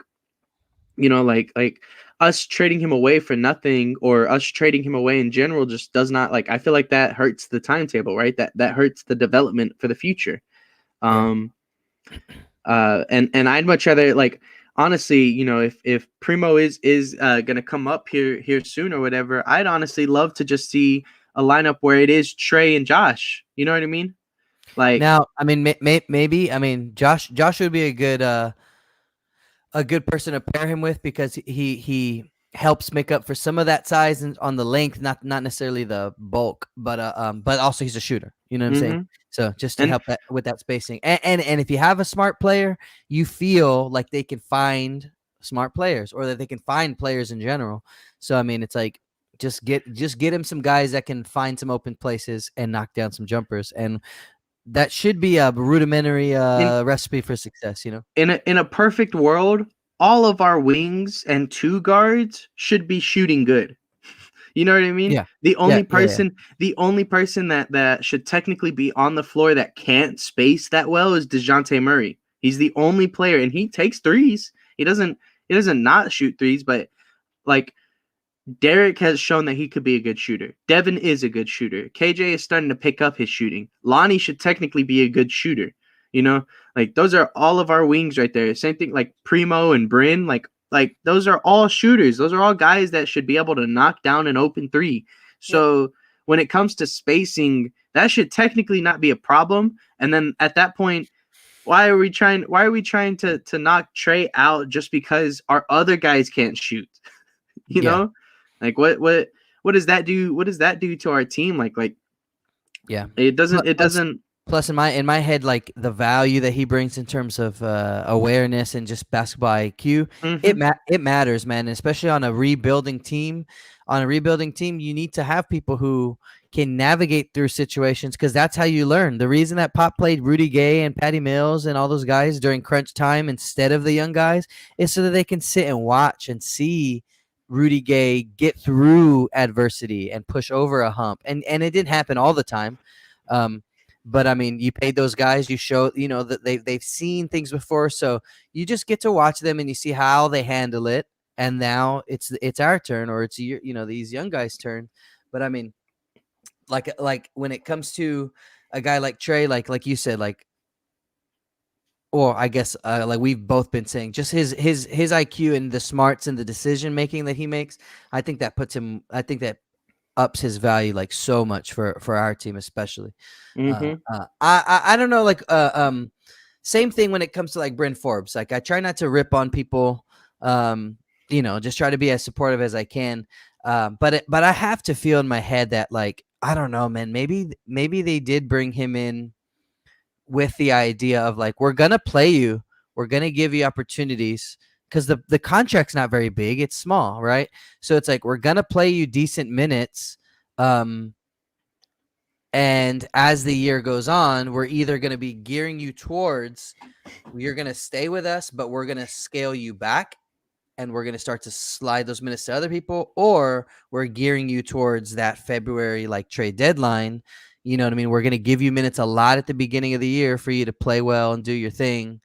like us trading him away for nothing, or us trading him away in general, just does not, like, I feel like that hurts the timetable, right? That hurts the development for the future. Um and I'd much rather, like, honestly, if Primo is gonna come up here soon or whatever, I'd honestly love to just see a lineup where it is Trey and Josh. You know what I mean? Like, Now, I mean, maybe. I mean, Josh would be a good a good person to pair him with because he helps make up for some of that size and on the length, not necessarily the bulk, but also he's a shooter. You know what I'm saying? Hmm. So just to And help that with that spacing, and if you have a smart player, you feel like they can find smart players or that they can find players in general. So I mean, it's like just get him some guys that can find some open places and knock down some jumpers, and that should be a rudimentary in recipe for success. in a perfect world, all of our wings and two guards should be shooting good. You know what I mean? Yeah, The yeah, only yeah, yeah, person, the only person that should technically be on the floor that can't space that well is DeJounte Murray. He's the only player, and he takes threes. He doesn't not shoot threes, but like Derek has shown that he could be a good shooter. Devin is a good shooter. KJ is starting to pick up his shooting. Lonnie should technically be a good shooter. You know, like those are all of our wings right there. Same thing like Primo and Bryn. Like those are all shooters. Those are all guys that should be able to knock down an open three. yeah, So when it comes to spacing, that should technically not be a problem. And then at that point, why are we trying to knock Trey out just because our other guys can't shoot? You yeah, know, like what does that do? What does that do to our team? Like yeah. it doesn't it Plus, doesn't. plus, in my head, like the value that he brings in terms of awareness and just basketball IQ, Hmm. it matters, man. Especially on a rebuilding team. On a rebuilding team, you need to have people who can navigate through situations because that's how you learn. The reason that Pop played Rudy Gay and Patty Mills and all those guys during crunch time instead of the young guys is so that they can sit and watch and see Rudy Gay get through adversity and push over a hump. And it didn't happen all the time. Um, but I mean, you paid those guys. You show, that they've seen things before, so you just get to watch them and you see how they handle it. And now it's our turn, or it's these young guys' turn. But I mean, like when it comes to a guy like Trey, like you said, like, or I guess like we've both been saying, just his IQ and the smarts and the decision making that he makes. I think that puts him. I think that ups his value like so much for our team, especially. Hmm. I don't know, like same thing when it comes to like Bryn Forbes. Like I try not to rip on people, just try to be as supportive as I can. But I have to feel in my head that like I don't know, man. Maybe they did bring him in with the idea of like we're gonna play you, we're gonna give you opportunities because the contract's not very big, it's small, right? So it's like we're gonna play you decent minutes. Um, and as the year goes on, we're either going to be gearing you towards you're going to stay with us, but we're going to scale you back and we're going to start to slide those minutes to other people, or we're gearing you towards that February like trade deadline. You know what I mean? We're going to give you minutes a lot at the beginning of the year for you to play well and do your thing.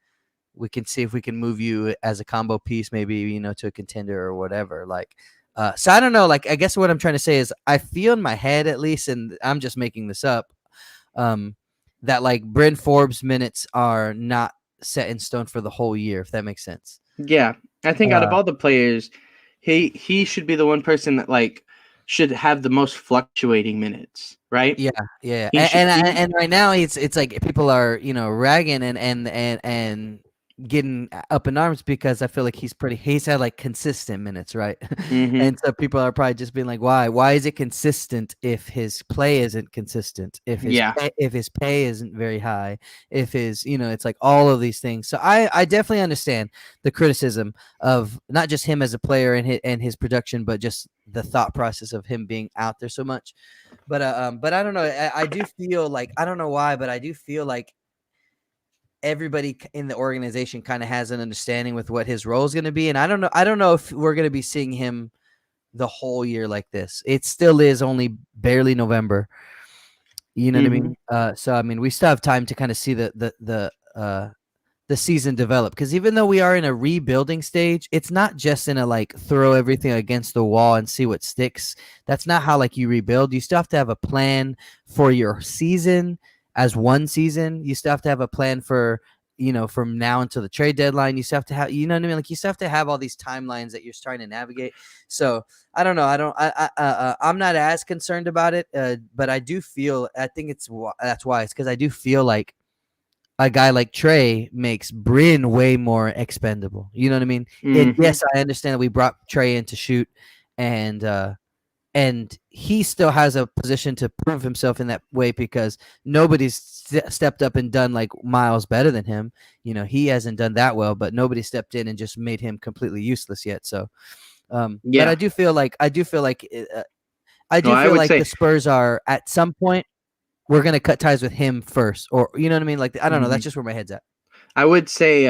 We can see if we can move you as a combo piece, maybe, to a contender or whatever. Like, so I don't know. Like, I guess what I'm trying to say is I feel in my head, at least, and I'm just making this up, um, that like Bryn Forbes minutes are not set in stone for the whole year, if that makes sense. Yeah, I think out of Uh, all the players, he should be the one person that like should have the most fluctuating minutes, right? yeah, yeah, He should. and right now it's like people are ragging and getting up in arms because I feel like he's had like consistent minutes, right? Hmm. And so people are probably just being like, why is it consistent if his play isn't consistent, Yeah. if his pay isn't very high, if his it's like all of these things. So I definitely understand the criticism of not just him as a player and his production, but just the thought process of him being out there so much. But I don't know. I do feel like I don't know why, but I do feel like everybody in the organization kind of has an understanding with what his role is going to be, and I don't know if we're going to be seeing him the whole year like this. It still is only barely November. You know what I Hmm. mean? So I mean, we still have time to kind of see the season develop, because even though we are in a rebuilding stage, it's not just in a like throw everything against the wall and see what sticks. That's not how like you rebuild. You still have to have a plan for your season as one season. You still have to have a plan for from now until the trade deadline. You still have to have what I mean, like you still have to have all these timelines that you're trying to navigate. So I don't know. I'm not as concerned about it, but I do feel I think that's why it's because I do feel like a guy like Trey makes Bryn way more expendable. You know what I mean? And Hmm. yes, I understand that we brought Trey in to shoot, and and he still has a position to prove himself in that way because nobody's stepped up and done like Miles better than him. He hasn't done that well, but nobody stepped in and just made him completely useless yet. So, but Yeah. I No, do I feel would like the say. Spurs are at some point we're gonna cut ties with him first, or you know what I mean? Like I don't know. That's Mhm. just where my head's at. I would say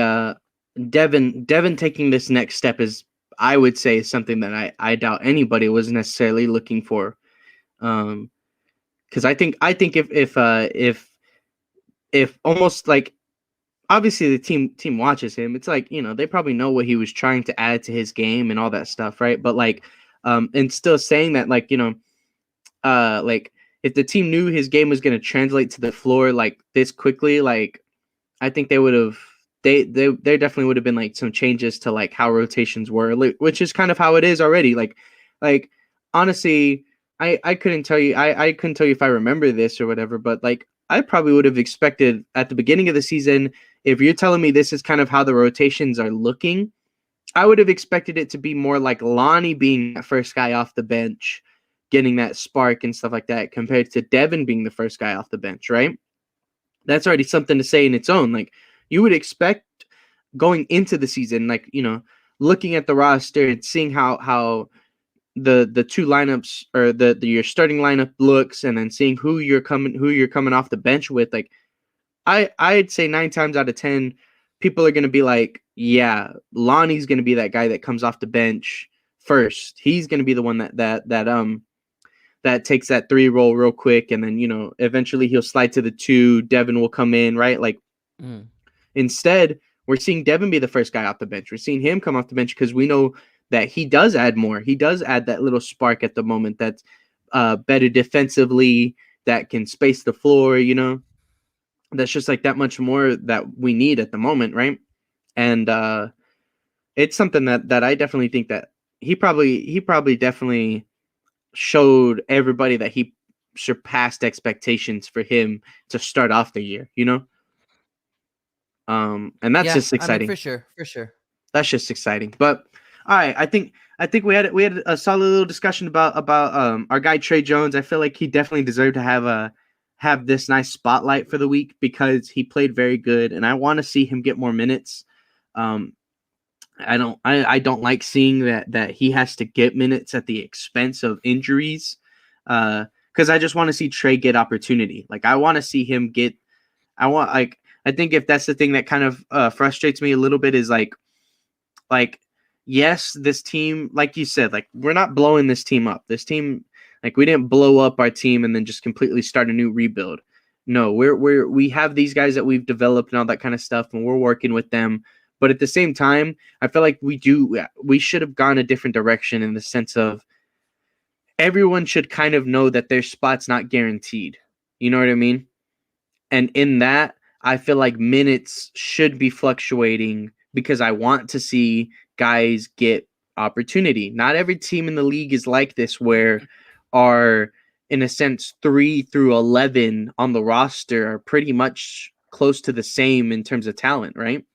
Devin taking this next step is, I would say, something that I doubt anybody was necessarily looking for. Um, because I think if almost like, obviously the team watches him, it's like, they probably know what he was trying to add to his game and all that stuff, right? But like, and still saying that, like, like, if the team knew his game was going to translate to the floor like this quickly, like, I think they would have. There definitely would have been like some changes to like how rotations were, which is kind of how it is already. Like honestly, I couldn't tell you. I couldn't tell you if I remember this or whatever. But like, I probably would have expected at the beginning of the season, if you're telling me this is kind of how the rotations are looking, I would have expected it to be more like Lonnie being that first guy off the bench, getting that spark and stuff like that, compared to Devin being the first guy off the bench, right? That's already something to say in its own. Like, you would expect going into the season, like, looking at the roster and seeing how the two lineups, or the your starting lineup looks, and then seeing who you're coming off the bench with. Like, I'd say 9 times out of 10, people are gonna be like, yeah, Lonnie's gonna be that guy that comes off the bench first. He's gonna be the one that takes that three roll real quick, and then eventually he'll slide to the two. Devin will come in, right? Like, Mm. instead, we're seeing Devin be the first guy off the bench. We're seeing him come off the bench because we know that he does add more. He does add that little spark at the moment that's better defensively, that can space the floor. That's just like that much more that we need at the moment, right? And it's something that I definitely think that he probably definitely showed everybody that he surpassed expectations for him to start off the year. And that's Yeah, just I mean, for exciting. sure, for sure. That's just exciting. But all right, I think we had a solid little discussion about our guy Trey Jones. I feel like he definitely deserved to have this nice spotlight for the week because he played very good, and I want to see him get more minutes. Um, I don't like seeing that he has to get minutes at the expense of injuries. Because I just want to see Trey get opportunity. Like, I want to see him get. I think if that's the thing that kind of frustrates me a little bit is like, yes, this team, like you said, like, we're not blowing this team up. This team, like, we didn't blow up our team and then just completely start a new rebuild. No, we have these guys that we've developed and all that kind of stuff, and we're working with them. But at the same time, I feel like we should have gone a different direction, in the sense of, everyone should kind of know that their spot's not guaranteed. You know what I mean? And in that, I feel like minutes should be fluctuating because I want to see guys get opportunity. Not every team in the league is like this, where our, in a sense, 3 through 11 on the roster are pretty much close to the same in terms of talent, right?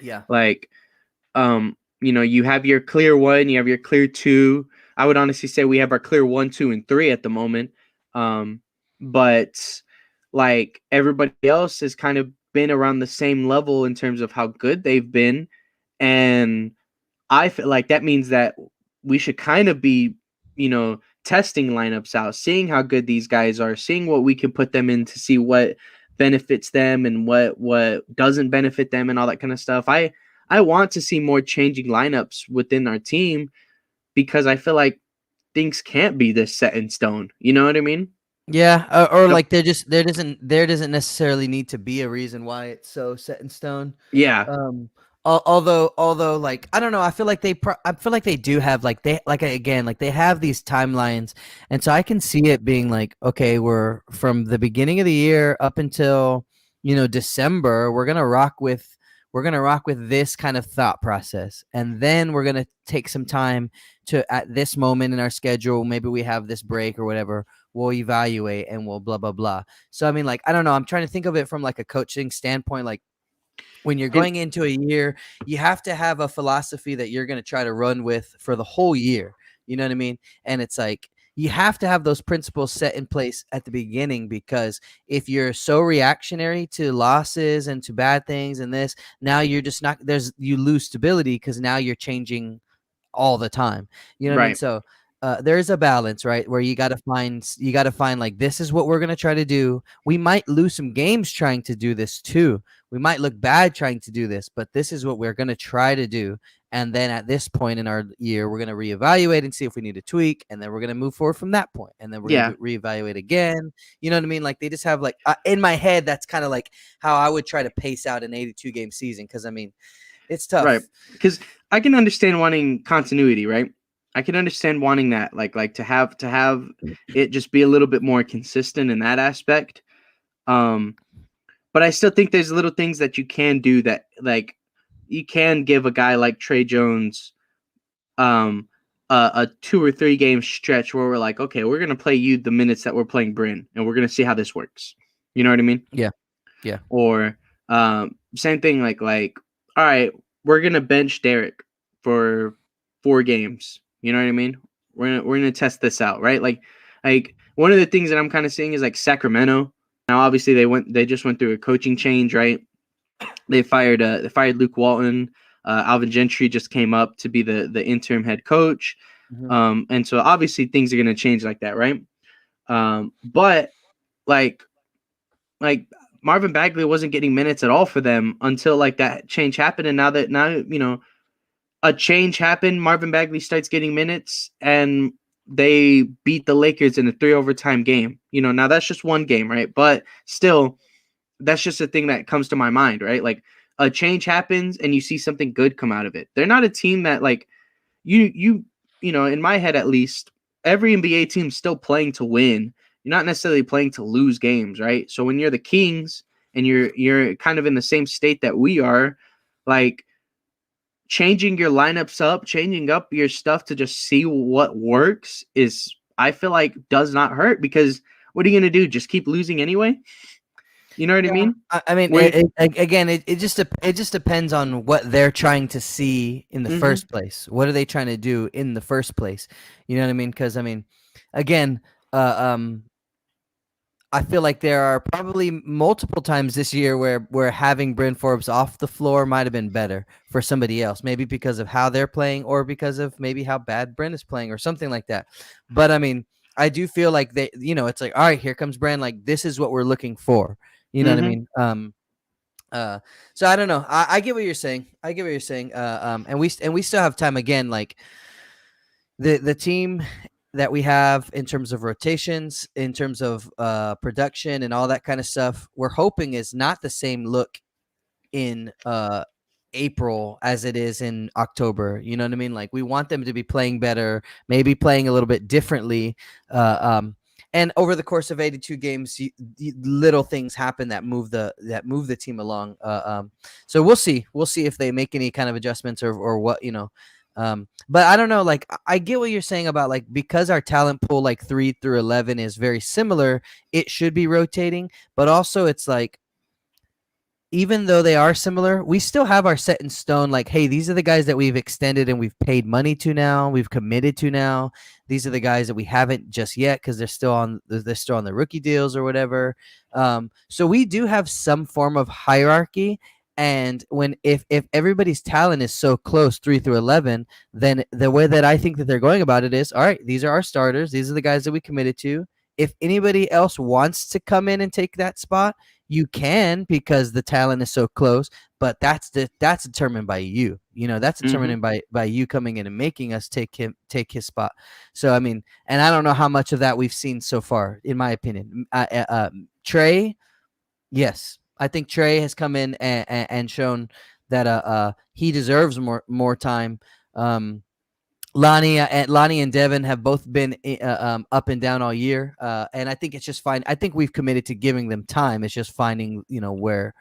Yeah. Like, you have your clear one, you have your clear two. I would honestly say we have our clear 1, 2, and 3 at the moment. But like, everybody else has kind of been around the same level in terms of how good they've been. And I feel like that means that we should kind of be, testing lineups out, seeing how good these guys are, seeing what we can put them in to see what benefits them and what doesn't benefit them and all that kind of stuff. I want to see more changing lineups within our team because I feel like things can't be this set in stone. You know what I mean? Yeah, or Yep. like there doesn't necessarily need to be a reason why it's so set in stone. Yeah. Um, although like I don't know, I feel like they do have like they like again like they have these timelines, and so I can see it being like, okay, we're from the beginning of the year up until December, we're gonna rock with this kind of thought process, and then we're gonna take some time to, at this moment in our schedule, maybe we have this break or whatever, we'll evaluate and we'll blah blah blah. So I mean, like, I don't know, I'm trying to think of it from like a coaching standpoint. Like, when you're And going into a year, you have to have a philosophy that you're going to try to run with for the whole year. You know what I mean? And it's like, you have to have those principles set in place at the beginning, because if you're so reactionary to losses and to bad things and this, now you're just not, you lose stability, because now you're changing all the time. You know what I mean? right, So there's a balance, right? Where you got to find like, this is what we're going to try to do. We might lose some games trying to do this too. We might look bad trying to do this, but this is what we're going to try to do. And then at this point in our year, we're going to reevaluate and see if we need to tweak. And then we're going to move forward from that point. And then we're going yeah, to reevaluate again. You know what I mean? Like, they just have like, in my head, that's kind of like how I would try to pace out an 82 game season. Cause I mean, it's right. tough. Because I can understand wanting continuity, right? I can understand wanting that, like to have it just be a little bit more consistent in that aspect. Um, but I still think there's little things that you can do that, like, you can give a guy like Trey Jones um a 2 or 3 game stretch where we're like, okay, we're gonna play you the minutes that we're playing Bryn, and we're gonna see how this works. You know what I mean? Yeah. Yeah. Or same thing, like, all right, we're gonna bench Derek for 4 games. You know what I mean? We're gonna test this out, right? Like one of the things that I'm kind of seeing is like Sacramento. Now, obviously, they just went through a coaching change, right? They fired Luke Walton. Alvin Gentry just came up to be the interim head coach. Mhm. And so obviously things are gonna change like that, right? But like like Marvin Bagley wasn't getting minutes at all for them until like that change happened, and now a change happened, Marvin Bagley starts getting minutes, and they beat the Lakers in a 3 overtime game. Now that's just one game, right? But still, that's just a thing that comes to my mind, right? Like, a change happens and you see something good come out of it. They're not a team that, like, in my head at least, every NBA team's still playing to win. You're not necessarily playing to lose games, right? So when you're the Kings and you're kind of in the same state that we are, like, changing your lineups up, changing up your stuff to just see what works is, I feel like, does not hurt, because what are you going to do? Just keep losing anyway? You know what I Yeah, mean? I mean, Where again, it just depends on what they're trying to see in the Mhm. first place. What are they trying to do in the first place? You know what I mean? Because I mean, again, uh, um, I feel like there are probably multiple times this year where having Bryn Forbes off the floor might have been better for somebody else, maybe because of how they're playing, or because of maybe how bad Bryn is playing, or something like that. But I mean, I do feel like it's like, all right, here comes Bryn. Like, this is what we're looking for. You know what I Mhm. mean? Uh, so I don't know. I get what you're saying. I get what you're saying. And we still have time. Again, like, the team that we have in terms of rotations, in terms of production and all that kind of stuff, we're hoping is not the same look in April as it is in October. You know what I mean? Like, we want them to be playing better, maybe playing a little bit differently. Uh, um, and over the course of 82 games, little things happen that move the team along. So we'll see. We'll see if they make any kind of adjustments, or what, but I don't know. Like, I get what you're saying about, like, because our talent pool, like 3 through 11, is very similar, it should be rotating. But also, it's like, even though they are similar, we still have our set in stone. Like, hey, these are the guys that we've extended and we've paid money to now. We've committed to now. These are the guys that we haven't just yet, because they're still on the rookie deals or whatever. So we do have some form of hierarchy. And if everybody's talent is so close, 3 through 11, then the way that I think that they're going about it is, all right, these are our starters. These are the guys that we committed to. If anybody else wants to come in and take that spot, you can, because the talent is so close. But that's determined by you. That's Mhm. determined by you coming in and making us take his spot. So I mean, and I don't know how much of that we've seen so far, in my opinion. Trey, yes, I think Trey has come in and shown that he deserves more time. Lonnie and Devin have both been up and down all year, and I think it's just fine. I think we've committed to giving them time. It's just finding, where.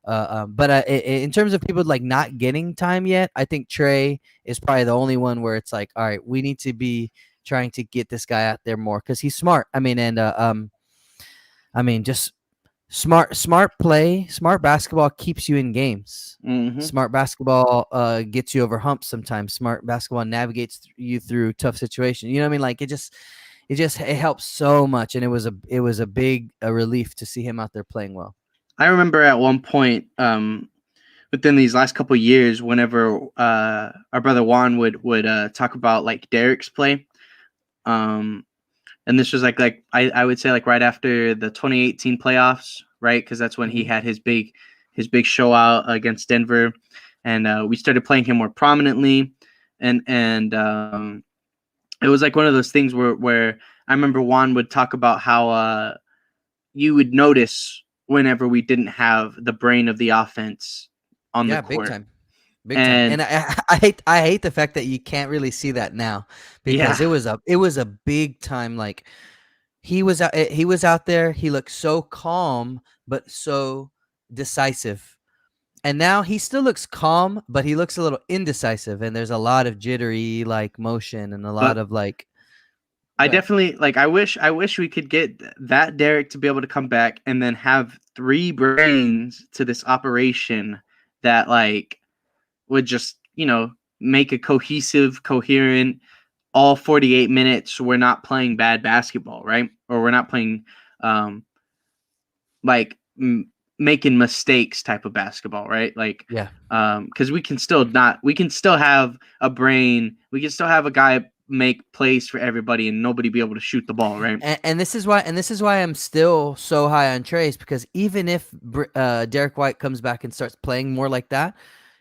But in terms of people like not getting time yet, I think Trey is probably the only one where it's like, all right, we need to be trying to get this guy out there more because he's smart. Just smart play, smart basketball keeps you in games. Mm-hmm. Smart basketball gets you over humps sometimes. Smart basketball navigates you through tough situations. You know what I mean? Like it helps so much, and it was a big relief to see him out there playing well. I remember at one point, within these last couple of years, whenever our brother Juan would talk about like Derek's play, and this was like I would say like right after the 2018 playoffs, right? Because that's when he had his big show out against Denver, and we started playing him more prominently, and it was like one of those things where I remember Juan would talk about how you would notice whenever we didn't have the brain of the offense on the court. Big time. And I hate the fact that you can't really see that now because it was a big time. Like he was out there. He looked so calm, but so decisive. And now he still looks calm, but he looks a little indecisive. And there's a lot of jittery like motion and a lot of like. I definitely like. I wish we could get that Derek to be able to come back and then have 3 brains to this operation that like would just make a cohesive, coherent. All 48 minutes, we're not playing bad basketball, right? Or we're not playing making mistakes type of basketball, right? Like because we can still have a brain. We can still have a guy make plays for everybody and nobody be able to shoot the ball, right? And this is why I'm still so high on Trey's, because even if Derek White comes back and starts playing more like that,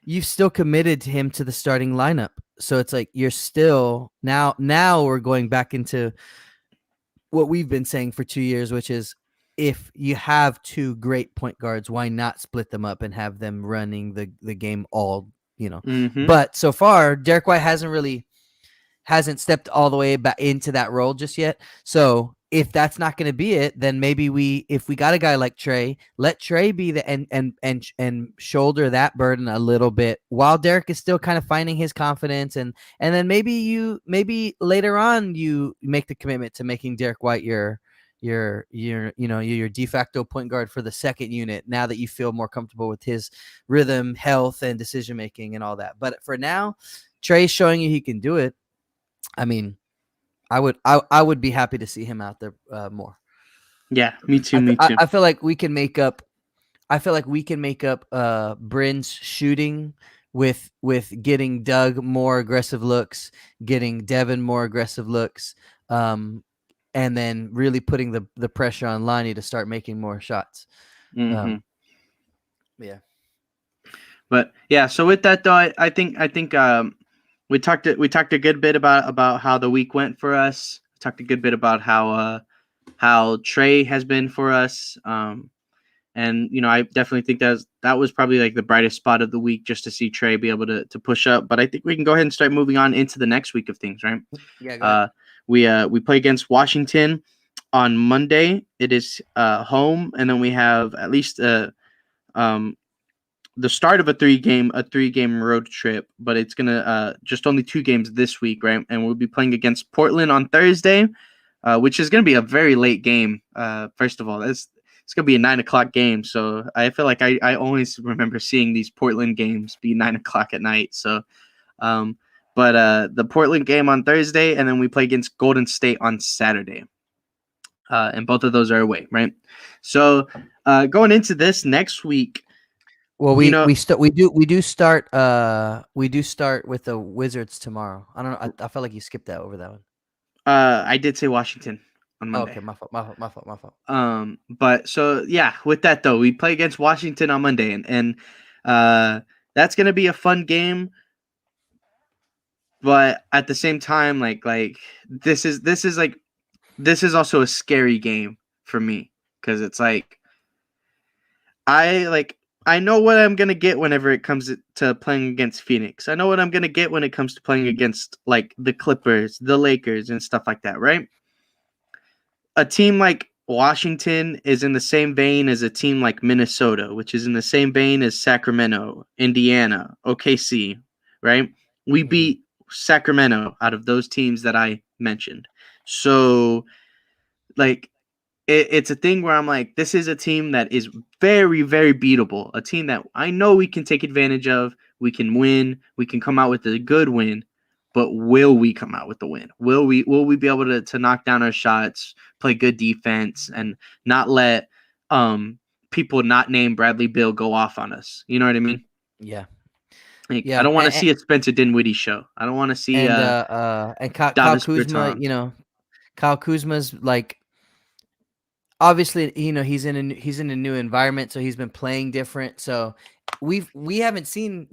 you've still committed him to the starting lineup. So it's like you're still now we're going back into what we've been saying for 2 years, which is if you have 2 great point guards, why not split them up and have them running the game all, But so far, Derek White hasn't stepped all the way back into that role just yet. So if that's not going to be it, then maybe if we got a guy like Trey, let Trey be the and shoulder that burden a little bit while Derek is still kind of finding his confidence, and then maybe later on you make the commitment to making Derek White your de facto point guard for the second unit now that you feel more comfortable with his rhythm, health, and decision making and all that. But for now, Trey's showing you he can do it. I mean, I would be happy to see him out there more. Yeah, me too. I feel like we can make up. Bryn's shooting with getting Doug more aggressive looks, getting Devin more aggressive looks, and then really putting the pressure on Lonnie to start making more shots. Mm-hmm. Yeah. But yeah, so with that though, I think we talked a good bit about how the week went for us. We talked a good bit about how Trey has been for us. And I definitely think that was probably like the brightest spot of the week, just to see Trey be able to push up. But I think we can go ahead and start moving on into the next week of things, right? Yeah. Go ahead. We play against Washington on Monday. It is home, and then we have at least the start of a three game road trip, but it's gonna just only 2 games this week, right? And we'll be playing against Portland on Thursday, which is gonna be a very late game. First of all, it's gonna be a 9:00 game, so I feel like I always remember seeing these Portland games be 9:00 at night. So, but the Portland game on Thursday, and then we play against Golden State on Saturday, and both of those are away, right? So, going into this next week. Well, we do start with the Wizards tomorrow. I don't know. I felt like you skipped over that one. I did say Washington on Monday. Okay, my fault. But so yeah, with that though, we play against Washington on Monday, and that's gonna be a fun game. But at the same time, like this is also a scary game for me, because it's like I know what I'm going to get whenever it comes to playing against Phoenix. I know what I'm going to get when it comes to playing against like the Clippers, the Lakers, and stuff like that, right? A team like Washington is in the same vein as a team like Minnesota, which is in the same vein as Sacramento, Indiana, OKC, right? We beat Sacramento out of those teams that I mentioned. So like it's a thing where I'm like, this is a team that is very, very beatable. A team that I know we can take advantage of. We can win. We can come out with a good win. But will we come out with the win? Will we be able to knock down our shots, play good defense, and not let people not named Bradley Beal go off on us? You know what I mean? Yeah. Like I Yeah. don't want to see a Spencer Dinwiddie show. I don't want to see And Kyle Davis Kuzma, Bertans. Kyle Kuzma's like, obviously, he's in a new environment, so he's been playing different. So we haven't seen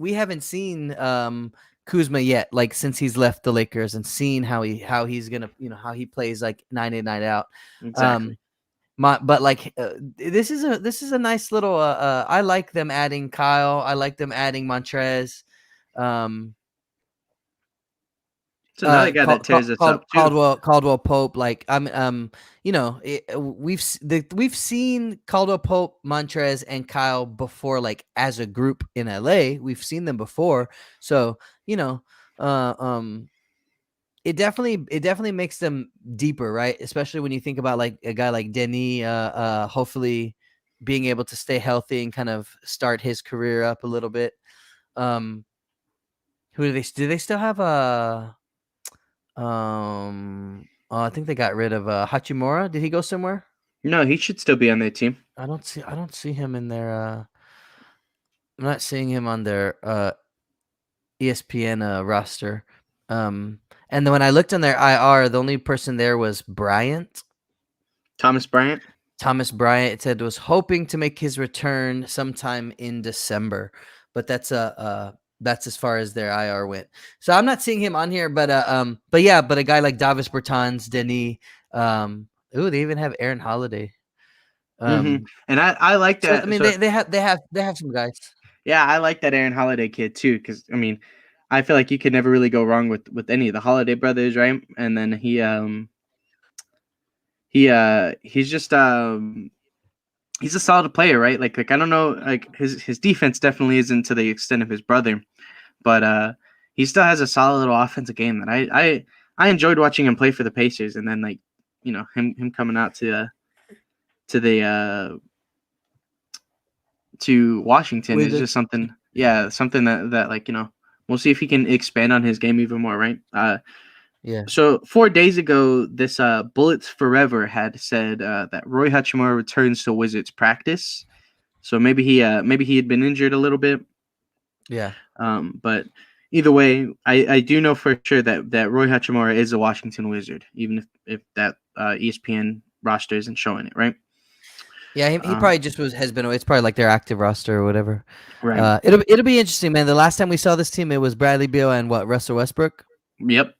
Kuzma yet, like since he's left the Lakers, and seen how he's gonna, how he plays like night in, night out. Exactly. But like this is a nice little. I like them adding Kyle. I like them adding Montrez. It's another guy that tears us up too. Caldwell Pope. Like we've seen Caldwell Pope, Montrez, and Kyle before, like as a group in LA. We've seen them before, so uh, um, it definitely makes them deeper, right? Especially when you think about like a guy like Denis, hopefully being able to stay healthy and kind of start his career up a little bit. Who do they still have I think they got rid of Hachimura. Did he go somewhere? No, he should still be on their team. I don't see him in their I'm not seeing him on their ESPN roster. And then when I looked on their IR, the only person there was Bryant. Thomas Bryant. Thomas Bryant, it said, was hoping to make his return sometime in December, but that's as far as their IR went. So I'm not seeing him on here, but a guy like Davis Bertans, Denis, they even have Aaron Holiday. And I like So that. I mean, So, they have some guys. yeah, I like that Aaron Holiday kid too, because I mean, I feel like you could never really go wrong with any of the Holiday brothers, right? And then he's just he's a solid player, right? Like I don't know, like his defense definitely isn't to the extent of his brother, but he still has a solid little offensive game that I enjoyed watching him play for the Pacers, and then like him coming out to the to Washington is just something, yeah, something that like we'll see if he can expand on his game even more, right? Yeah. So 4 days ago, this Bullets Forever had said that Roy Hatchima returns to Wizards practice. So maybe he had been injured a little bit. Yeah. But either way, I do know for sure that Roy Hachimura is a Washington Wizard, even if that ESPN roster isn't showing it, right? Yeah, he probably just has been. It's probably like their active roster or whatever. Right. It'll be interesting, man. The last time we saw this team, it was Bradley Beal and Russell Westbrook. Yep.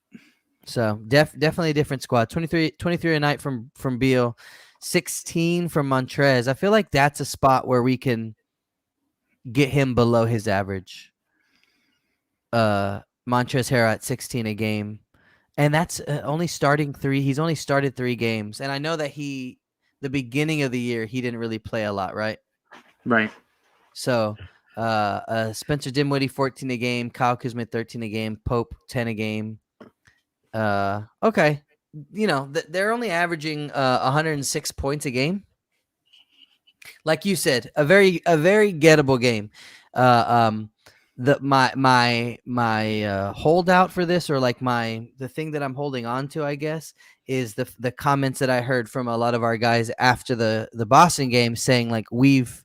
So definitely a different squad. 23 a night from Beal, 16 from Montrez. I feel like that's a spot where we can get him below his average. Montrezl Harrell at 16 a game, and that's only starting 3. He's only started 3 games, and I know that the beginning of the year he didn't really play a lot, right? Right. So Spencer Dinwiddie 14 a game, Kyle Kuzma 13 a game, Pope 10 a game. Okay, they're only averaging 106 points a game. Like you said, a very gettable game. My holdout for this, or like the thing that I'm holding on to, I guess, is the comments that I heard from a lot of our guys after the Boston game, saying like, we've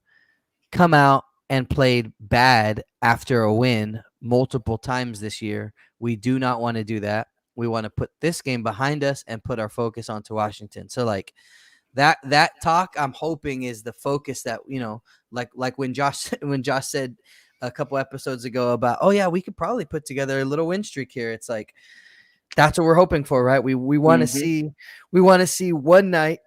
come out and played bad after a win multiple times this year. We do not want to do that. We want to put this game behind us and put our focus onto Washington. So like that talk, I'm hoping, is the focus that, like when Josh said a couple episodes ago about, oh yeah, we could probably put together a little win streak here. It's like, that's what we're hoping for, right? We want to see one night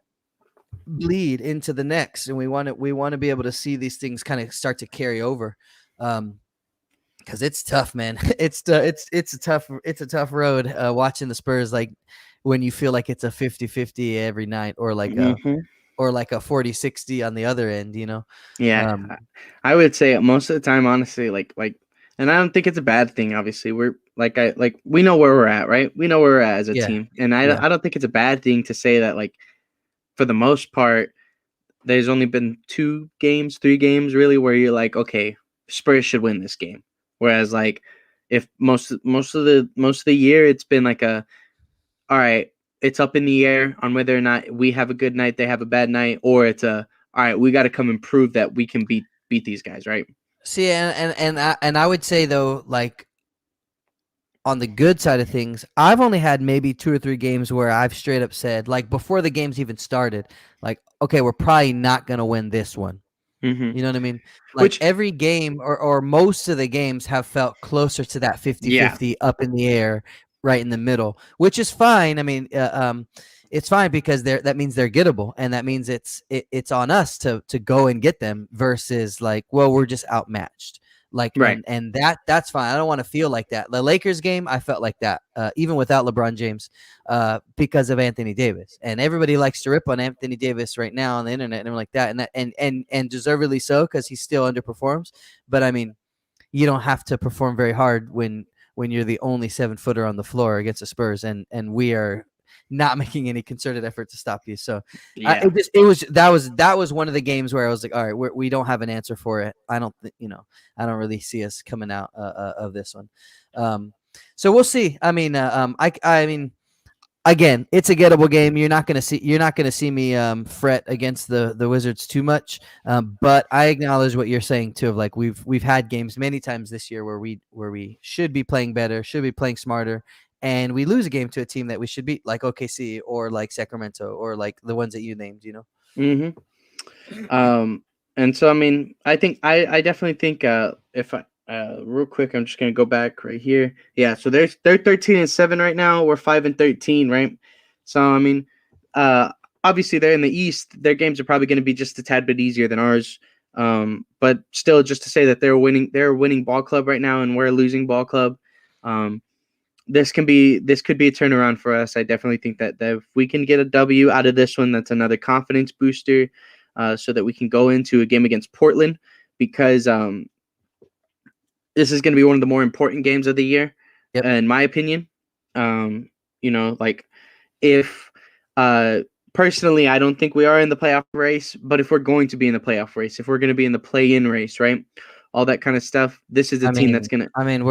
bleed into the next, and we want to be able to see these things kind of start to carry over, because it's tough, man. It's a tough road watching the Spurs, like when you feel like it's a 50-50 every night, or like a 40-60 on the other end, Yeah, I would say most of the time, honestly, like And I don't think it's a bad thing. Obviously, we're we know where we're at, right? We know where we're at as a Yeah, team, and yeah. I don't think it's a bad thing to say that like for the most part, there's only been 2 games, 3 games really where you're like, okay, Spurs should win this game. Whereas like if most of the year it's been like a all right, it's up in the air on whether or not we have a good night, they have a bad night, or it's a all right, we got to come and prove that we can beat these guys, right? See, and I would say though, like on the good side of things, I've only had maybe 2 or 3 games where I've straight up said, like before the games even started, like, okay, we're probably not gonna win this one. Mm-hmm. You know what I mean? Like Which every game or most of the games have felt closer to that yeah, 50-50 up in the air, right in the middle, which is fine. I mean, it's fine because that means they're gettable, and that means it's on us to go and get them versus like, well, we're just outmatched. Like right, and that's fine. I don't want to feel like that. The Lakers game, I felt like that, even without LeBron James, because of Anthony Davis. And everybody likes to rip on Anthony Davis right now on the internet and like that, and deservedly so because he still underperforms. But I mean, you don't have to perform very hard when you're the only 7-footer on the floor against the Spurs, and we are not making any concerted effort to stop you. So yeah. that was one of the games where I was like, all right, we don't have an answer for it. I don't I don't really see us coming out of this one. So we'll see. I mean, I mean, again, it's a gettable game. You're not gonna see me fret against the Wizards too much. But I acknowledge what you're saying too. Of like we've had games many times this year where we should be playing better, should be playing smarter, and we lose a game to a team that we should beat, like OKC or like Sacramento or like the ones that you named. Mm-hmm. And so I mean, I definitely think if I real quick, I'm just gonna go back right here. Yeah, so they're 13-7 right now. We're 5-13, right? So I mean, uh, obviously they're in the East. Their games are probably gonna be just a tad bit easier than ours. But still, just to say that they're a winning ball club right now, and we're a losing ball club. Um, this could be a turnaround for us. I definitely think that if we can get a W out of this one, that's another confidence booster, so that we can go into a game against Portland, because this is going to be one of the more important games of the year, Yep. in my opinion. Like if personally, I don't think we are in the playoff race, but if we're going to be in the playoff race, if we're going to be in the play-in race, right, all that kind of stuff, this is a I team that's mean, going to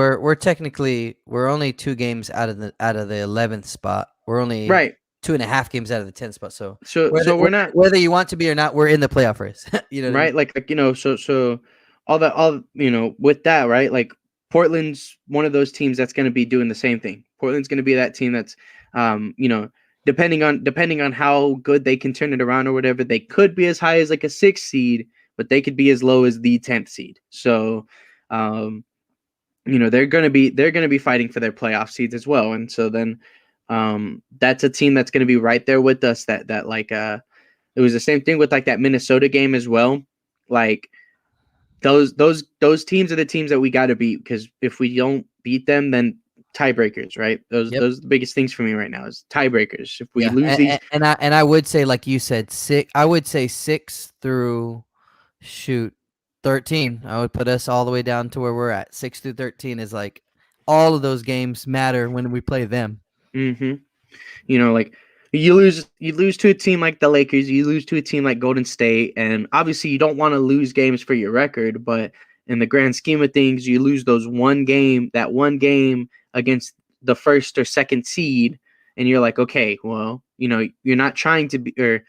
we're only 2 games out of the 11th spot. We're only right. 2.5 games out of the 10th spot. So So we're not whether you want to be or not, we're in the playoff race. You know what I mean? right? So all with that, right? Like Portland's one of those teams that's going to be doing the same thing. Portland's going to be that team that's, depending on how good they can turn it around or whatever, they could be as high as like a 6th seed, but they could be as low as the 10th seed. So, they're gonna be fighting for their playoff seeds as well, and so then, that's a team that's going to be right there with us. That like it was the same thing with like that Minnesota game as well. Like those teams are the teams that we got to beat, because if we don't beat them, then tiebreakers, right? Those Yep. those are the biggest things for me right now is tiebreakers. If we Yeah, lose these, and I would say, like you said, six. I would say 6 through shoot 13. I would put us all the way down to where we're at. 6 through 13 is like all of those games matter when we play them. mm-hmm. Like you lose to a team like the Lakers, you lose to a team like Golden State, and obviously you don't want to lose games for your record, but in the grand scheme of things, you lose that one game against the first or second seed, and you're like, okay, well, you're not trying to be, or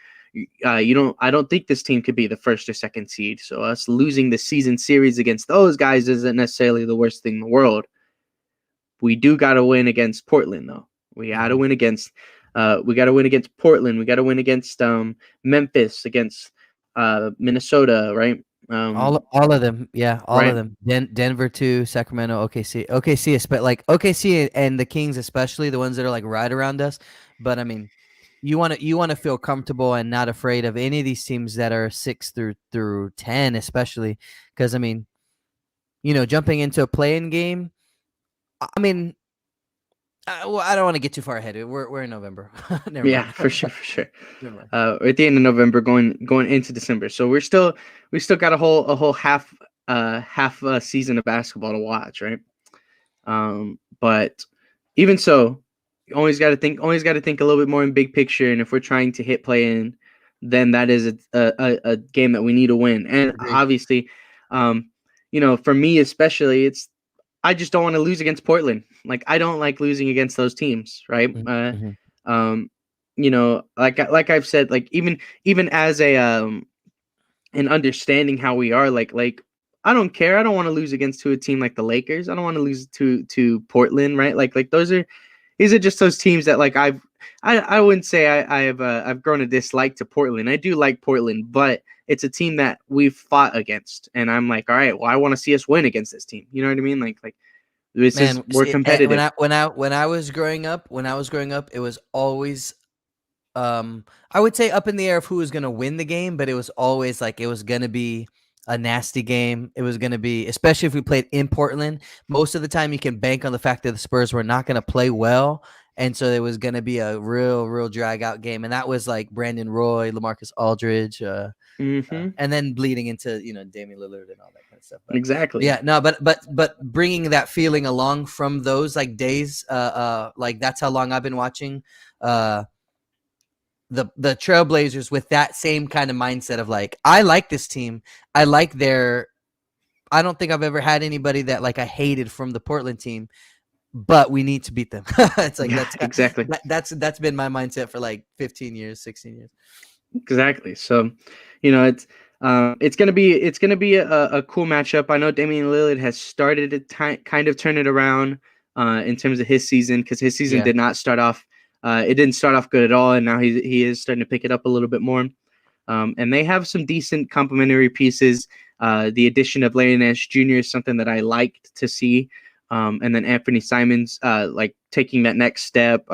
I don't think this team could be the first or second seed. So us losing the season series against those guys isn't necessarily the worst thing in the world. We do got to win against Portland, though. We got to Mhm. win against. We got to win against Portland. We got to win against Memphis, against Minnesota, right? All of them, yeah, all of Right. them. Denver too, Sacramento, OKC, but like OKC and the Kings, especially the ones that are like right around us. But I mean, you want to feel comfortable and not afraid of any of these teams that are 6 through 10, especially because I mean, jumping into a play-in game. I mean, well, I don't want to get too far ahead. We're in November. Never Yeah, mind. for sure, for sure. Never mind. At the end of November, going into December. So we still got a whole half a season of basketball to watch, right? But even so, you always got to think a little bit more in big picture. And if we're trying to hit play in, then that is a game that we need to win. And Agreed. obviously, for me especially, I just don't want to lose against Portland. Like I don't like losing against those teams, right? Mm-hmm. Like I've said, like even as a and understanding how we are, like I don't care. I don't want to lose against to a team like the Lakers. I don't want to lose to Portland, right? Like these are just those teams that like I wouldn't say I've grown a dislike to Portland. I do like Portland, but it's a team that we've fought against, and I'm like, all right, well, I want to see us win against this team. You know what I mean? Like Man, we're competitive. when I was growing up, it was always I would say up in the air of who was going to win the game, but it was always like it was going to be a nasty game. It was going to be, especially if we played in Portland, most of the time you can bank on the fact that the Spurs were not going to play well. And so it was going to be a real drag out game. And that was like Brandon Roy, LaMarcus Aldridge, Mm-hmm. and then bleeding into, Damian Lillard and all that kind of stuff. But Exactly. yeah, no, but bringing that feeling along from those like days, like that's how long I've been watching, the Trailblazers with that same kind of mindset of like, I like this team. I don't think I've ever had anybody that like I hated from the Portland team, but we need to beat them. It's like Yeah, exactly. that's been my mindset for like 15 years, 16 years. Exactly. So, it's gonna be a cool matchup. I know Damian Lillard has started to kind of turn it around in terms of his season, because his season Yeah. did not start off. It didn't start off good at all, and now he is starting to pick it up a little bit more. And they have some decent complementary pieces. The addition of Larry Nance Jr. is something that I liked to see. And then Anthony Simons, like taking that next step.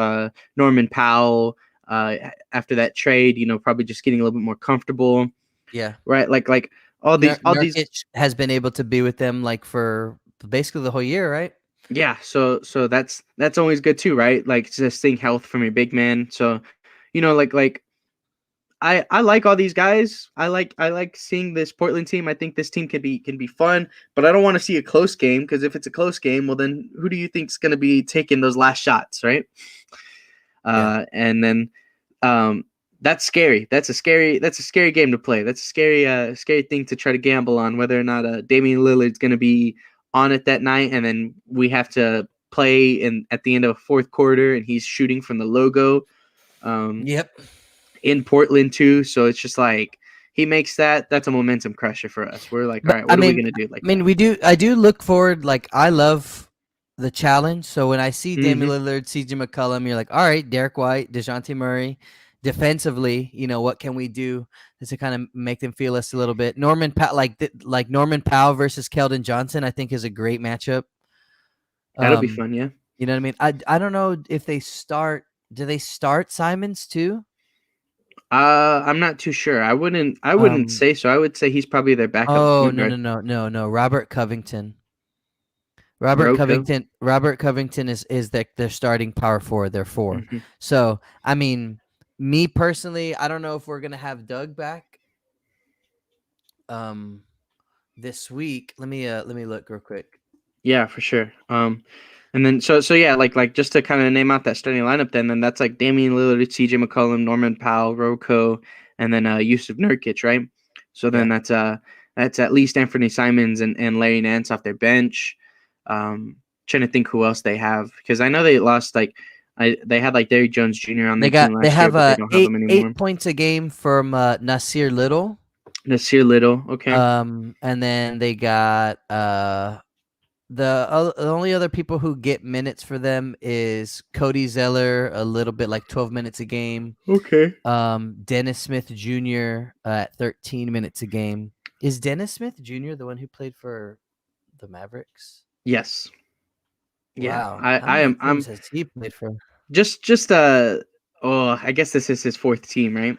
Norman Powell, after that trade, probably just getting a little bit more comfortable, Yeah. right? Like all these. Nurkic has been able to be with them like for basically the whole year, right? Yeah, so that's always good too, right? Like just seeing health from your big man. So, like I like all these guys. I like seeing this Portland team. I think this team can be fun, but I don't want to see a close game, because if it's a close game, well then who do you think's going to be taking those last shots, right? Yeah. And then that's scary. That's a scary game to play. That's a scary thing to try to gamble on, whether or not Damian Lillard's going to be on it that night, and then we have to play at the end of a fourth quarter, and he's shooting from the logo. Yep. In Portland too. So it's just like he makes that's a momentum crusher for us. We're like, all But right, what are we gonna do? Like, I do look forward. Like, I love the challenge. So when I see Damian mm-hmm. Lillard, CJ McCollum, you're like, all right, Derek White, DeJounte Murray, defensively, what can we do to kind of make them feel us a little bit? Like Norman Powell versus Keldon Johnson, I think is a great matchup. That'll be fun, yeah. You know what I mean? I don't know if they start. Do they start Simons too? I'm not too sure. I wouldn't say so. I would say he's probably their backup Oh, point no, guard. no, no, no, no. Robert Covington. Roko. Robert Covington is their starting power forward. They're four. Mm-hmm. So I mean, me personally, I don't know if we're gonna have Doug back this week. Let me look real quick. Yeah, for sure. And then so yeah, like just to kind of name out that starting lineup, then that's like Damian Lillard, C.J. McCollum, Norman Powell, Roko, and then Yusuf Nurkic, right? So then Yeah. that's at least Anthony Simons and Larry Nance off their bench. Trying to think who else they have, because I know they lost they had like Derrick Jones Jr. on their team They last year, have but they don't have him anymore. 8 points a game from Nasir Little. Nasir Little, okay. And then they got the only other people who get minutes for them is Cody Zeller, a little bit, like 12 minutes a game. Okay. Dennis Smith Jr. At 13 minutes a game. Is Dennis Smith Jr. the one who played for the Mavericks? Yes. Yeah. Wow. How I many am teams has he played for? just I guess this is his fourth team, right?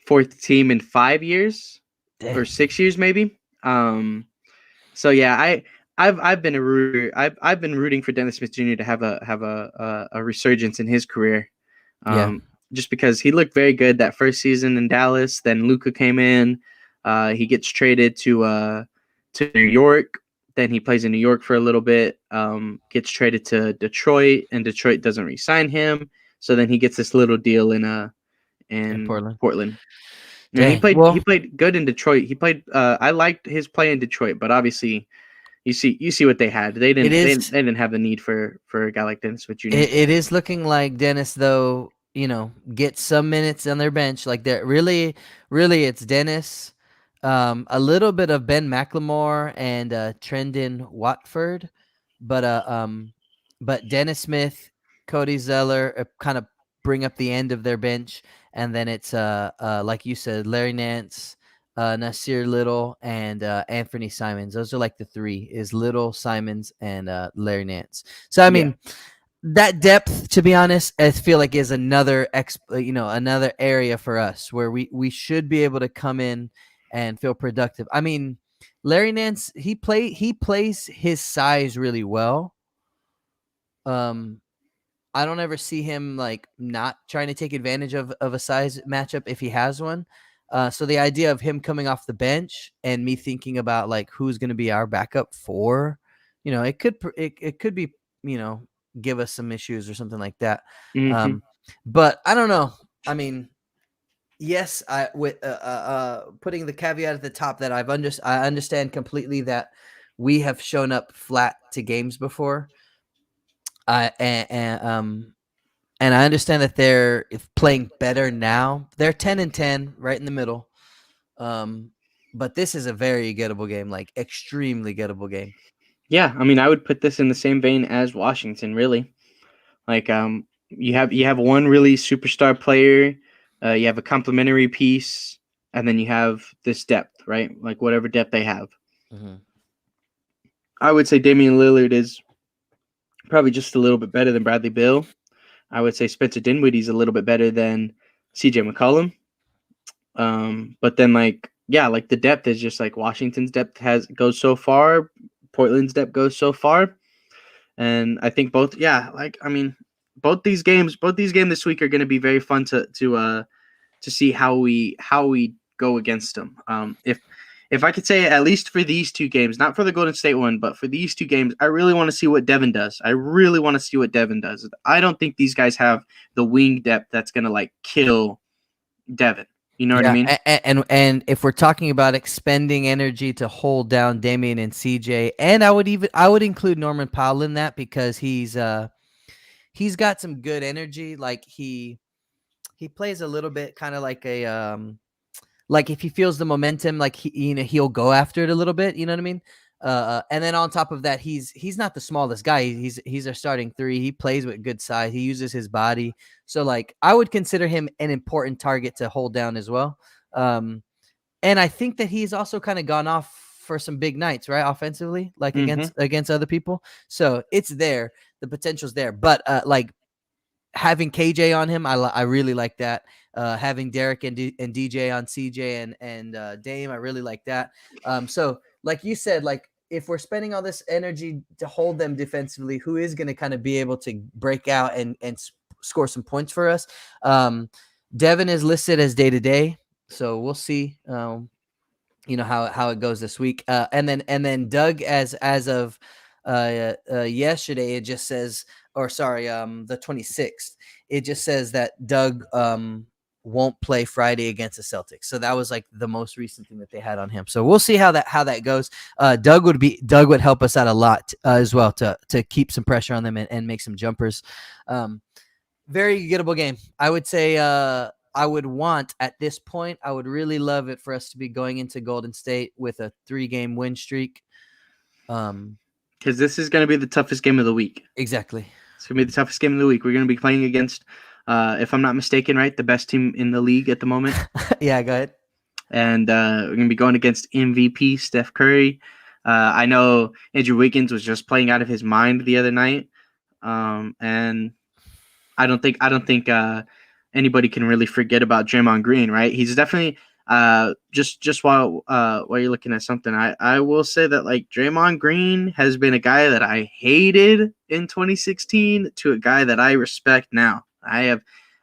Fourth team in 5 years or Dang. 6 years maybe. So yeah, I've been a rooter. I've been rooting for Dennis Smith Jr. to have a resurgence in his career. Yeah. Just because he looked very good that first season in Dallas. Then Luka came in. He gets traded to to New York. Then he plays in New York for a little bit, gets traded to Detroit, and Detroit doesn't re-sign him. So then he gets this little deal In in Portland. Portland. And Dang. he Well, played good in Detroit. He played I liked his play in Detroit, but obviously you see what they had. it is. They didn't have the need for a guy like Dennis Smith Jr. It is looking like Dennis, though, gets some minutes on their bench. Like that, really, it's Dennis, a little bit of Ben McLemore and Trendon Watford, but but Dennis Smith, Cody Zeller kind of bring up the end of their bench, and then it's like you said, Larry Nance, Nasir Little, and Anthony Simons. Those are like the three: is Little, Simons, and Larry Nance. So I Yeah. mean, that depth, to be honest, I feel like is another another area for us where we should be able to come in and feel productive. I mean, Larry Nance, he plays his size really well. Um, I don't ever see him like not trying to take advantage of a size matchup if he has one. So the idea of him coming off the bench and me thinking about like who's going to be our backup for, it could be, give us some issues or something like that. Hmm. But I don't know. I mean, yes, I with putting the caveat at the top that I understand completely that we have shown up flat to games before. And I understand that they're playing better now. They're 10-10, right in the middle. But this is a very gettable game, like extremely gettable game. Yeah, I mean, I would put this in the same vein as Washington, really. Like, you have one really superstar player, you have a complementary piece, and then you have this depth, right? Like whatever depth they have. Mm-hmm. I would say Damian Lillard is probably just a little bit better than Bradley Beal. I would say Spencer Dinwiddie's a little bit better than CJ McCollum. But then like the depth is just like Washington's depth goes so far, Portland's depth goes so far. And I think both these games this week are going to be very fun to see how we go against them. If I could say at least for these two games, not for the Golden State one, but for these two games, I really want to see what Devin does. I really want to see what Devin does. I don't think these guys have the wing depth that's going to like kill Devin. You know what I Yeah, mean? and if we're talking about expending energy to hold down Damian and CJ, and I would include Norman Powell in that because he's got some good energy. Like he plays a little bit kind of like a like if he feels the momentum, like he'll go after it a little bit. You know what I mean? And then on top of that, he's not the smallest guy. He's our starting three. He plays with good size. He uses his body. So like I would consider him an important target to hold down as well. Um, and I think that he's also kind of gone off for some big nights, right? Offensively, like Mm-hmm. against other people. So it's there. The potential's there. But like having KJ on him, I really like that. Having Derek and DJ on CJ and Dame, I really like that. So like you said, like if we're spending all this energy to hold them defensively, who is going to kind of be able to break out and score some points for us? Devin is listed as day to day, so we'll see. How it goes this week. And then Doug, as of yesterday, it just says, or sorry, the 26th, it just says that Doug won't play Friday against the Celtics. So that was like the most recent thing that they had on him. So we'll see how that goes. Doug would help us out a lot as well to keep some pressure on them and make some jumpers. Very gettable game. I would say I would want at this point, I would really love it for us to be going into Golden State with a 3-game win streak. Because this is going to be the toughest game of the week. Exactly. It's going to be the toughest game of the week. We're going to be playing against, if I'm not mistaken, right, the best team in the league at the moment. Yeah, go ahead. And we're going to be going against MVP Steph Curry. I know Andrew Wiggins was just playing out of his mind the other night, and I don't think anybody can really forget about Draymond Green, right? He's definitely just while you're looking at something, I will say that like Draymond Green has been a guy that I hated in 2016 to a guy that I respect now. I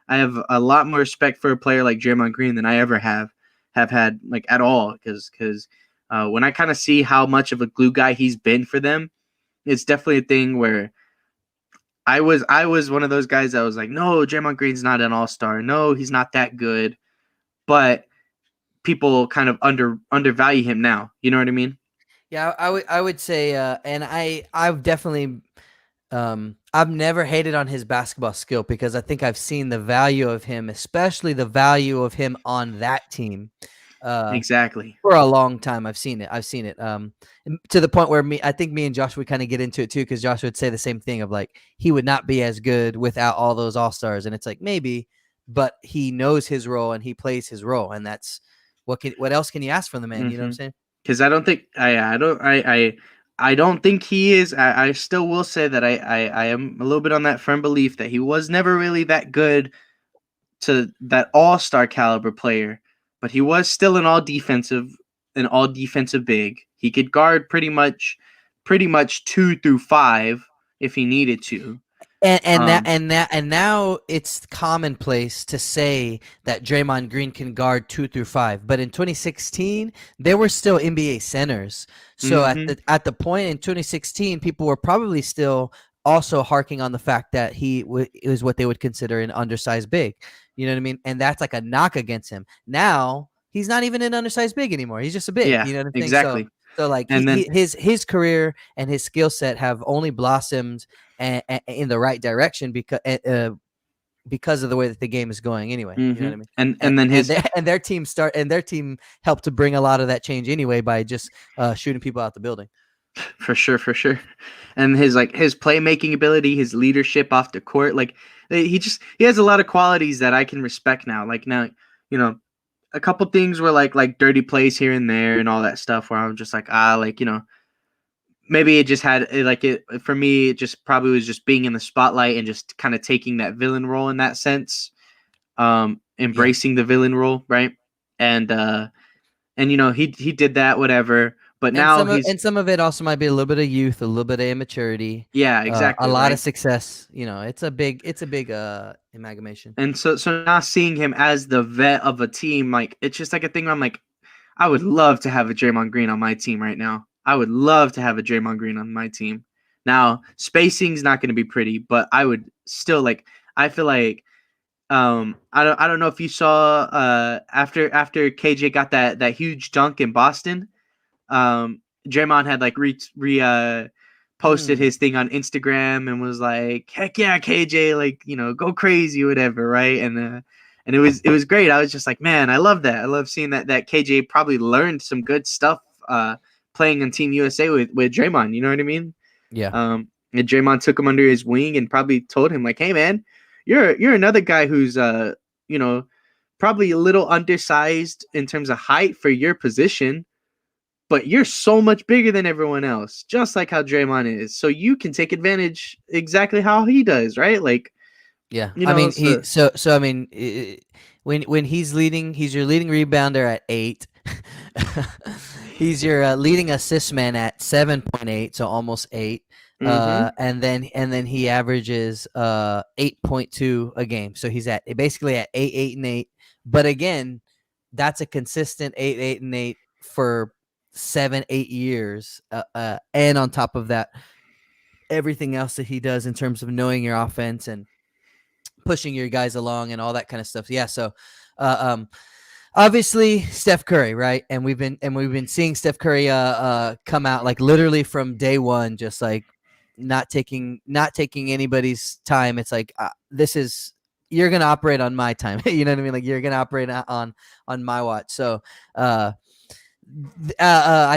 have a lot more respect for a player like Draymond Green than I ever have had like at all because When I kind of see how much of a glue guy he's been for them, it's definitely a thing where I was one of those guys that was like, no, Draymond Green's not an all-star. No, he's not that good. But people kind of undervalue him now. You know what I mean? Yeah, I would say, and I've definitely I've never hated on his basketball skill because I think I've seen the value of him, especially the value of him on that team. Exactly. For a long time. I've seen it. To the point where I think me and Josh would kind of get into it too, because Josh would say the same thing of like, he would not be as good without all those all-stars. And it's like, maybe, but he knows his role and he plays his role. And that's what else can you ask from the man? You know what I'm saying? Because I don't think I don't think he is. I still will say that I am a little bit on that firm belief that he was never really that good to that all-star caliber player, but he was still an all defensive big. He could guard pretty much 2 through 5 if he needed to. And now it's commonplace to say that Draymond Green can guard 2 through 5, but in 2016 they were still NBA centers. So at the point in 2016, people were probably still also harking on the fact that he is what they would consider an undersized big. You know what I mean? And that's like a knock against him. Now he's not even an undersized big anymore. He's just a big. Yeah, you know what I'm saying? exactly. So like his career and his skill set have only blossomed in the right direction because of the way that the game is going anyway. You know what I mean? And then their team helped to bring a lot of that change anyway by just shooting people out the building. For sure. And his playmaking ability, his leadership off the court, like he has a lot of qualities that I can respect now. Like now, you know, a couple things were like dirty plays here and there and all that stuff where I'm just like, maybe it just had for me, it just probably was just being in the spotlight and just kind of taking that villain role in that sense, embracing the villain role, right? And he did that, whatever. But now some of it also might be a little bit of youth, a little bit of immaturity. Yeah, exactly. A lot of success. It's a big amalgamation. And so now seeing him as the vet of a team, like it's just like a thing where I'm like, I would love to have a Draymond Green on my team right now. I would love to have a Draymond Green on my team. Now, spacing's not going to be pretty, but I would still I feel like I don't know if you saw after KJ got that huge dunk in Boston, Draymond had posted his thing on Instagram and was like, heck yeah, KJ, go crazy, whatever, right? And it was great. I was just like, man, I love that. I love seeing that KJ probably learned some good stuff playing on Team USA with Draymond. You know what I mean? Yeah. And Draymond took him under his wing and probably told him like, hey man, you're another guy who's probably a little undersized in terms of height for your position, but you're so much bigger than everyone else, just like how Draymond is. So you can take advantage exactly how he does, right? Like, yeah. I mean, when he's leading, he's your leading rebounder at 8. He's your leading assist man at 7.8, so almost 8. And then he averages 8.2 a game. So he's basically at 8, and 8. But again, that's a consistent 8, and 8 for 7, 8 years. And on top of that, everything else that he does in terms of knowing your offense and pushing your guys along and all that kind of stuff. Yeah. So, obviously Steph Curry, right? And we've been seeing Steph Curry come out like literally from day one, just like not taking anybody's time. It's like you're gonna operate on my time. You know what I mean? Like you're gonna operate on my watch. So I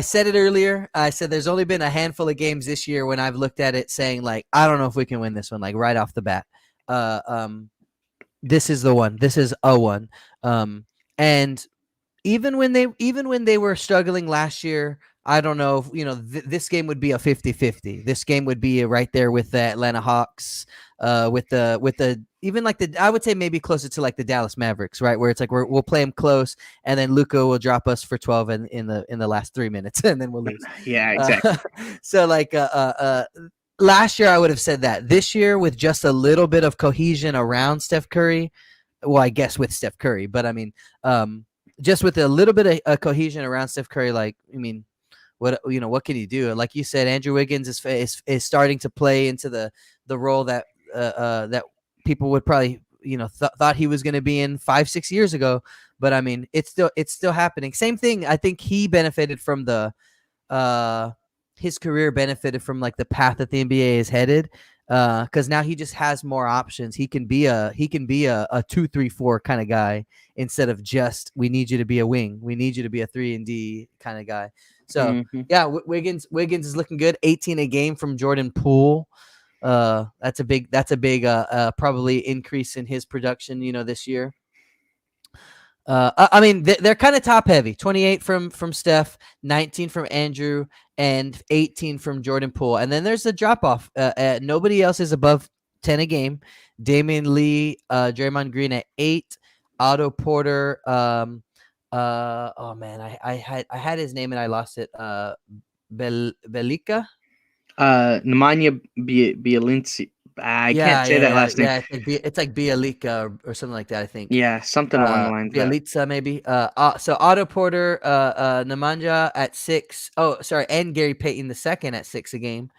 said it earlier. I said there's only been a handful of games this year when I've looked at it saying like, I don't know if we can win this one, like right off the bat. This is the one. This is a one. And even when they were struggling last year, I don't know if, this game would be a 50-50. This game would be right there with the Atlanta Hawks, with the even like I would say maybe closer to like the Dallas Mavericks, right? Where it's like we'll play them close, and then Luka will drop us for 12 in the last 3 minutes, and then we'll lose. Yeah, exactly. So like last year I would have said that. This year with just a little bit of cohesion around Steph Curry, well, I guess with Steph Curry, but I mean, just with a little bit of cohesion around Steph Curry, like, I mean, what can you do? Like you said, Andrew Wiggins is starting to play into the role that people would probably thought he was going to be in 5-6 years ago. But I mean, it's still happening. Same thing. I think he benefited from his career benefited from like the path that the NBA is headed. Because now he just has more options. He can be a 2-3-4 kind of guy instead of just we need you to be a wing. We need you to be a 3-and-D kind of guy. So yeah, Wiggins is looking good. 18 a game from Jordan Poole. That's a big probably increase in his production, this year. I mean, they're kind of top heavy. 28 from Steph, 19 from Andrew, and 18 from Jordan Poole. And then there's a drop off. Nobody else is above 10 a game. Damian Lee, Draymond Green at 8, Otto Porter. Oh man, I had his name and I lost it. Belica. Nemanja Bjelica. I can't say that last name. Yeah. It's like Bialica or something like that, I think. Yeah, something along the lines of that. Bialica, maybe. So Otto Porter, Nemanja at 6. Oh, sorry, and Gary Payton II at 6 a game.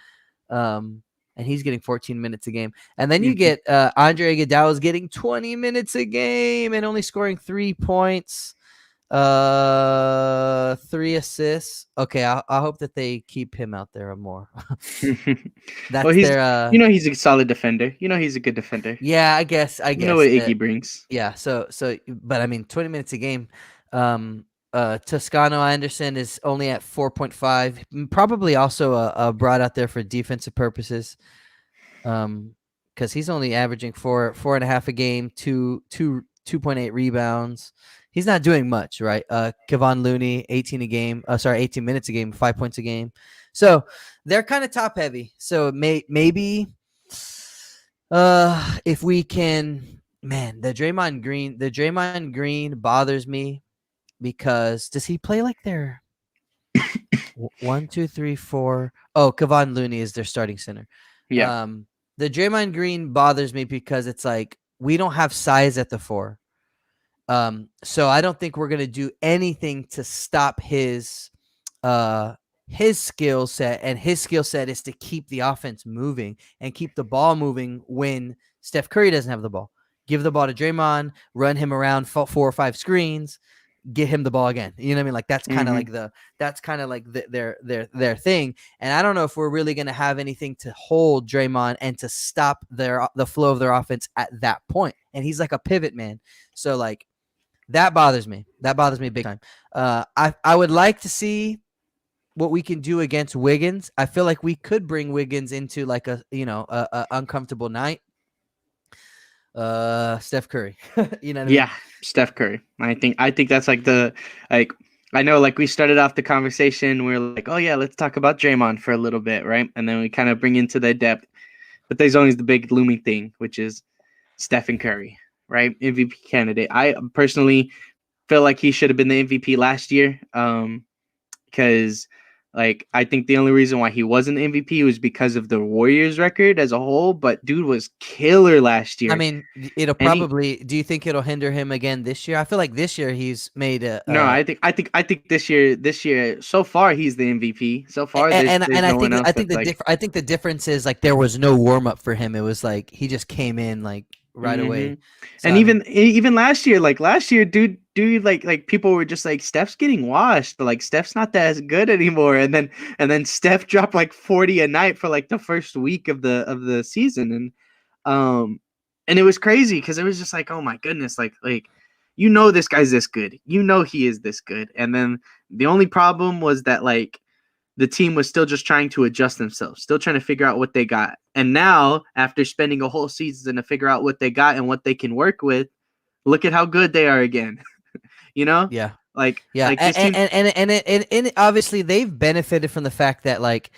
And he's getting 14 minutes a game. And then you get Andre Iguodala's getting 20 minutes a game and only scoring 3 points. 3 assists. Okay, I hope that they keep him out there more. That's well, he's their. He's a solid defender. He's a good defender. Yeah, I guess. You know what Iggy brings. Yeah. So, but I mean, 20 minutes a game. Toscano Anderson is only at 4.5. Probably also brought out there for defensive purposes. Because he's only averaging 4.5 a game, 2.8 rebounds. He's not doing much, right? Kevon Looney, 18 minutes a game, 5 points a game. So they're kind of top heavy. So maybe if we can, man, the Draymond Green bothers me because does he play like their 1, 2, 3, 4? Oh, Kevon Looney is their starting center. Yeah. The Draymond Green bothers me because it's like we don't have size at the 4. So I don't think we're going to do anything to stop his skill set, and his skill set is to keep the offense moving and keep the ball moving when Steph Curry doesn't have the ball. Give the ball to Draymond, run him around 4 or 5 screens, get him the ball again. You know what I mean? Like that's kind of like their thing. And I don't know if we're really going to have anything to hold Draymond and to stop the flow of their offense at that point. And he's like a pivot man. So like, that bothers me. That bothers me big time. I would like to see what we can do against Wiggins. I feel like we could bring Wiggins into like a uncomfortable night. Steph Curry. You know what I mean? Yeah, Steph Curry. I think that's like I know like we started off the conversation, we're like, oh yeah, let's talk about Draymond for a little bit, right? And then we kind of bring into the depth. But there's always the big looming thing, which is Stephen Curry. Right, MVP candidate. I personally feel like he should have been the MVP last year, because like I think the only reason why he wasn't the MVP was because of the Warriors record as a whole. But dude was killer last year. I mean, it'll probably. Do you think it'll hinder him again this year? I feel like this year he's made a. No, I think this year so far he's the MVP. So far, I think the difference is like there was no warm up for him. It was like he just came in like right away. So, and even last year, dude, like people were just like Steph's getting washed, like Steph's not that as good anymore. And then Steph dropped like 40 a night for like the first week of the season, and it was crazy because it was just like, oh my goodness, like this guy's this good, he is this good. And then the only problem was that like the team was still just trying to adjust themselves, still trying to figure out what they got. And now, after spending a whole season to figure out what they got and what they can work with, look at how good they are again. Yeah. Like this team... and obviously they've benefited from the fact that like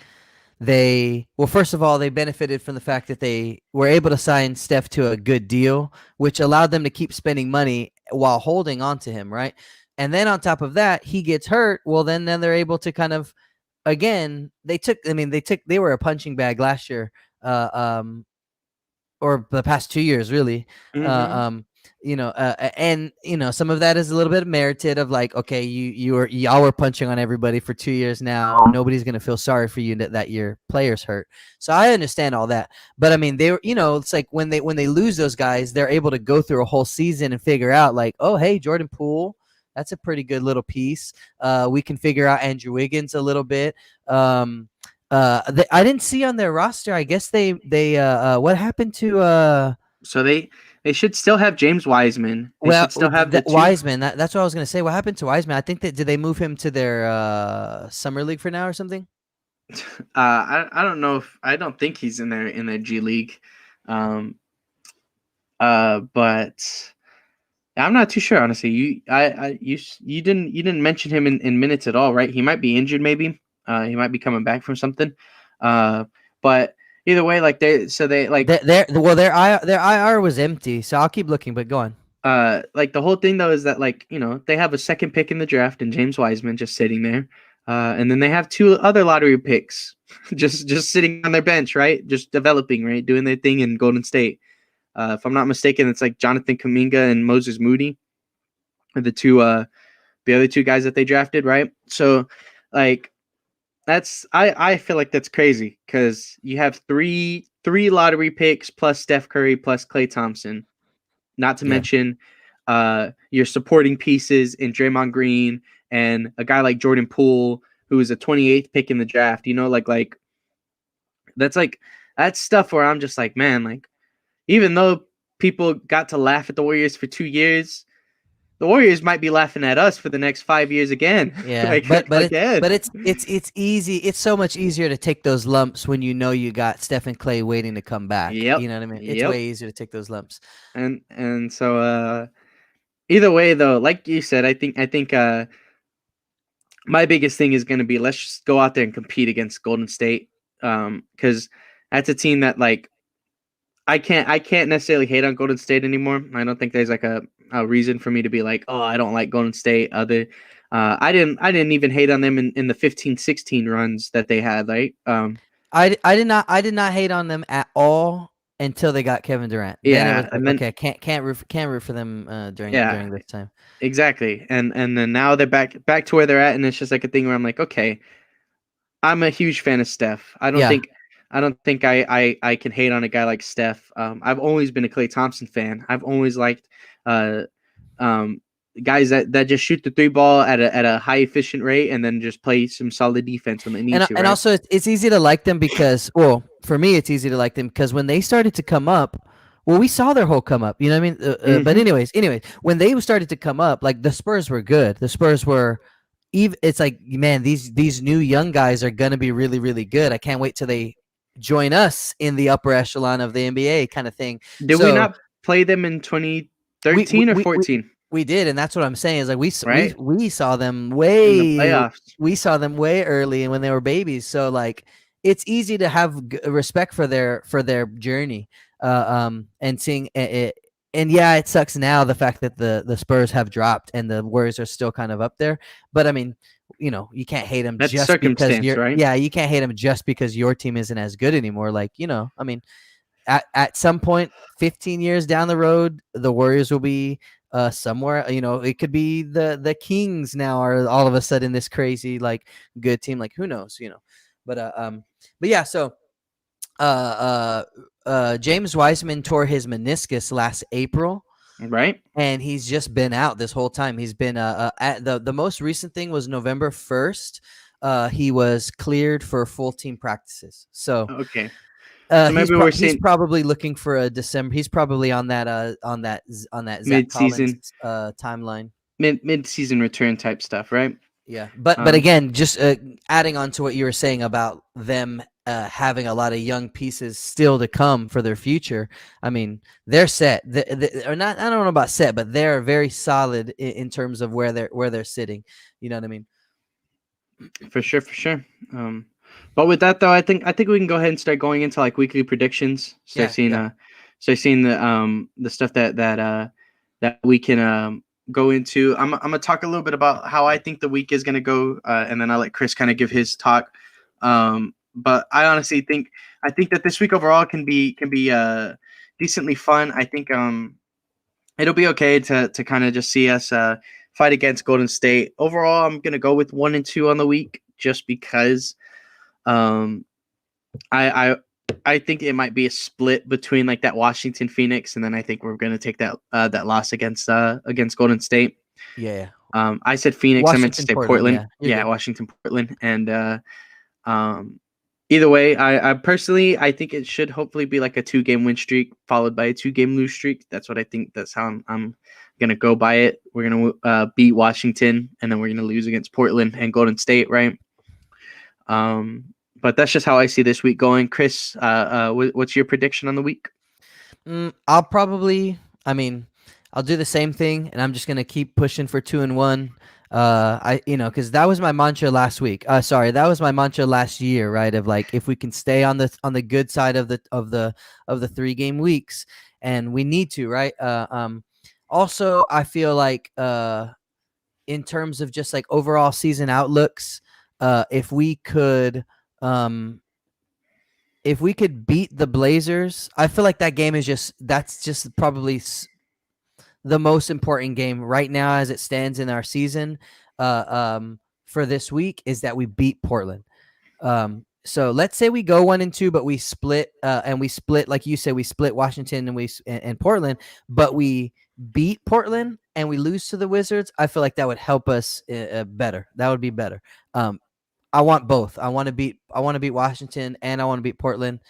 first of all, they benefited from the fact that they were able to sign Steph to a good deal, which allowed them to keep spending money while holding on to him, right? And then on top of that, he gets hurt. Well, then they're able to kind of, again, they were a punching bag last year, or the past 2 years, really. and some of that is a little bit merited of like, okay, y'all were punching on everybody for 2 years now. Nobody's gonna feel sorry for you that your players hurt. So I understand all that, but I mean, they were, it's like when they lose those guys, they're able to go through a whole season and figure out like, oh, hey, Jordan Poole, that's a pretty good little piece. We can figure out Andrew Wiggins a little bit. I didn't see on their roster. I guess they what happened to So they should still have James Wiseman. They well, should still have the two. Wiseman. That's what I was gonna say. What happened to Wiseman? I think that did they move him to their summer league for now or something? I don't know if I don't think he's in their G League. But I'm not too sure, honestly. You didn't mention him in minutes at all, right? He might be injured, maybe. He might be coming back from something. But either way, like their IR was empty, so I'll keep looking. But go on. Like the whole thing though is that like they have a second pick in the draft and James Wiseman just sitting there, and then they have two other lottery picks just sitting on their bench, right? Just developing, right? Doing their thing in Golden State. If I'm not mistaken, it's like Jonathan Kuminga and Moses Moody are the other two guys that they drafted, right? So like I feel like that's crazy because you have three lottery picks plus Steph Curry plus Klay Thompson, not to mention your supporting pieces in Draymond Green and a guy like Jordan Poole, who is a 28th pick in the draft. That's stuff where I'm just like, man, like even though people got to laugh at the Warriors for 2 years, the Warriors might be laughing at us for the next 5 years again. Yeah, it's easy. It's so much easier to take those lumps when you got Steph and Klay waiting to come back. Yep. You know what I mean? It's way easier to take those lumps. And so either way though, like you said, I think my biggest thing is going to be let's just go out there and compete against Golden State, because that's a team that like I can't necessarily hate on Golden State anymore. I don't think there's like a reason for me to be like, oh, I don't like Golden State. I didn't even hate on them in the 15-16 runs that they had. Like, I did not hate on them at all until they got Kevin Durant. Yeah, then it was like, okay, can't root for them during this time. Exactly, and then now they're back to where they're at, and it's just like a thing where I'm like, okay, I'm a huge fan of Steph. I don't think I can hate on a guy like Steph. I've always been a Klay Thompson fan. I've always liked guys that just shoot the three ball at a high efficient rate and then just play some solid defense when they need to. And also it's easy to like them because, well, for me it's easy to like them because when they started to come up, well, we saw their whole come up. You know what I mean? But anyways, when they started to come up, like the Spurs were good. The Spurs were. It's like, man, these new young guys are gonna be really, really good. I can't wait till they join us in the upper echelon of the NBA kind of thing. Did we not play them in 2013 or 14? We did, and that's what I'm saying is like we saw them way in the playoffs. We saw them way early and when they were babies. So like it's easy to have respect for their journey, and seeing it. And yeah, it sucks now the fact that the Spurs have dropped and the Warriors are still kind of up there. But I mean, you can't hate them just because right? Yeah, you can't hate them just because your team isn't as good anymore. Like, I mean, at some point, 15 years down the road, the Warriors will be somewhere. It could be the Kings now are all of a sudden this crazy like good team. Like, who knows? But yeah. So James Wiseman tore his meniscus last April. Right. And he's just been out this whole time. He's been at the most recent thing was November 1st. He was cleared for full team practices. So okay. So maybe he's probably looking for a December. He's probably on that mid-season timeline. Mid-season return type stuff, right? Yeah. But again, just adding on to what you were saying about them having a lot of young pieces still to come for their future. I mean, they're set. Or not. I don't know about set, but they're very solid in terms of where they're sitting. You know what I mean? For sure. But with that though, I think we can go ahead and start going into like weekly predictions. Start seeing the stuff that we can go into. I'm gonna talk a little bit about how I think the week is gonna go, and then I'll let Chris kind of give his talk. But I honestly think that this week overall can be decently fun. I think it'll be okay to kind of just see us fight against Golden State. Overall, I'm gonna go with 1-2 on the week just because um, I I think it might be a split between like that Washington Phoenix, and then I think we're gonna take that loss against Golden State. Yeah. I said Phoenix. I meant to Washington, say Portland. Portland. Yeah, you're Yeah, good. Washington, Portland, and um, either way, I personally I think it should hopefully be like a 2-game win streak followed by a 2-game lose streak. That's what I think. That's how I'm gonna go by it. We're gonna beat Washington, and then we're gonna lose against Portland and Golden State, right? But that's just how I see this week going. Chris, what's your prediction on the week? I'll probably, I mean, I'll do the same thing, and I'm just gonna keep pushing for 2-1. Because that was my mantra last week. Sorry, that was my mantra last year, right? Of like, if we can stay on the good side of the 3-game weeks, and we need to, right? Also, I feel like in terms of just like overall season outlooks, if we could beat the Blazers, I feel like that game is that's just probably the most important game right now as it stands in our season for this week is that we beat Portland. So let's say we go 1-2, but we split like you said, we split Washington and Portland, but we beat Portland and we lose to the Wizards. I feel like that would help us better. That would be better. I want both. I want to beat Washington and I want to beat Portland,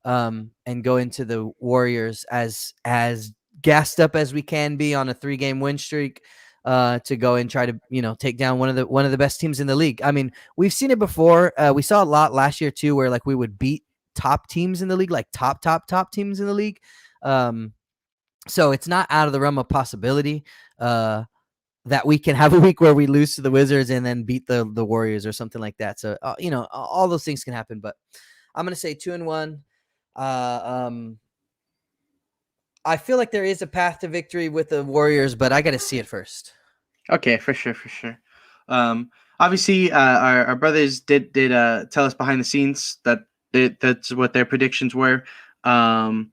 and go into the Warriors as gassed up as we can be on a 3-game win streak, to go and try to take down one of the best teams in the league. I mean, we've seen it before. We saw a lot last year too, where like we would beat top teams in the league, like top teams in the league. So it's not out of the realm of possibility that we can have a week where we lose to the Wizards and then beat the Warriors or something like that. So all those things can happen. But I'm gonna say 2-1. I feel like there is a path to victory with the Warriors, but I got to see it first. Okay, for sure, for sure. Obviously, our brothers did tell us behind the scenes that that's what their predictions were. Josh,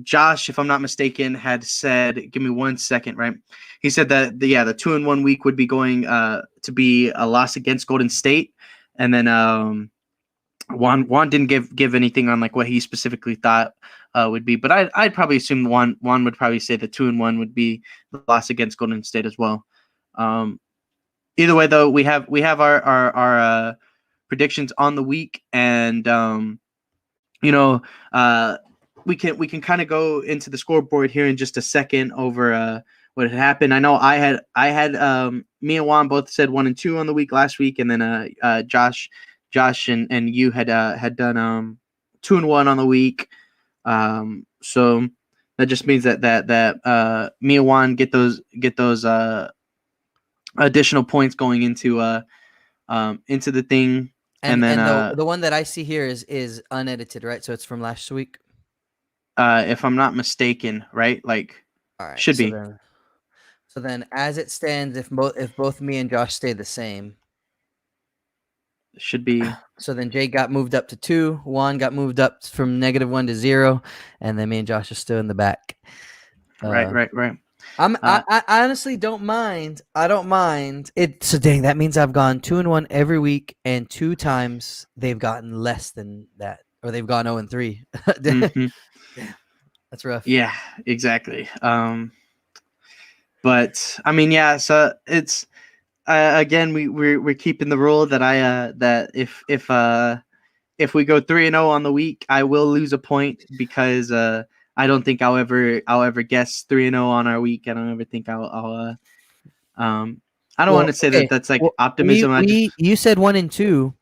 if I'm not mistaken, had said, give me 1 second, right? He said that the 2-1 week would be going to be a loss against Golden State, and then Juan didn't give anything on like what he specifically thought would be, but I'd probably assume Juan would probably say the 2-1 would be the loss against Golden State as well. Either way, though, we have our predictions on the week, and we can kind of go into the scoreboard here in just a second over what had happened. I know I had me and Juan both said 1-2 on the week last week, and then Josh and you had done 2-1 on the week. So that just means that me and Juan get those additional points going into the thing. And then the one that I see here is unedited, right? So it's from last week. If I'm not mistaken, right? Like, all right, should be. So then, as it stands, if both me and Josh stay the same, should be. So then Jay got moved up to 2. Juan got moved up from -1 to 0, and then me and Josh are still in the back. Right. I honestly don't mind. I don't mind it. So dang, that means I've gone 2-1 every week, and 2 times they've gotten less than that, or they've gone 0-3. Mm-hmm. That's rough. Yeah, exactly. But I mean, yeah. So it's again, we're keeping the rule that that if we go 3-0 on the week, I will lose a point because I don't think I'll ever guess 3-0 on our week. I don't ever think I'll I don't want to say that that's like optimism. You said 1-2.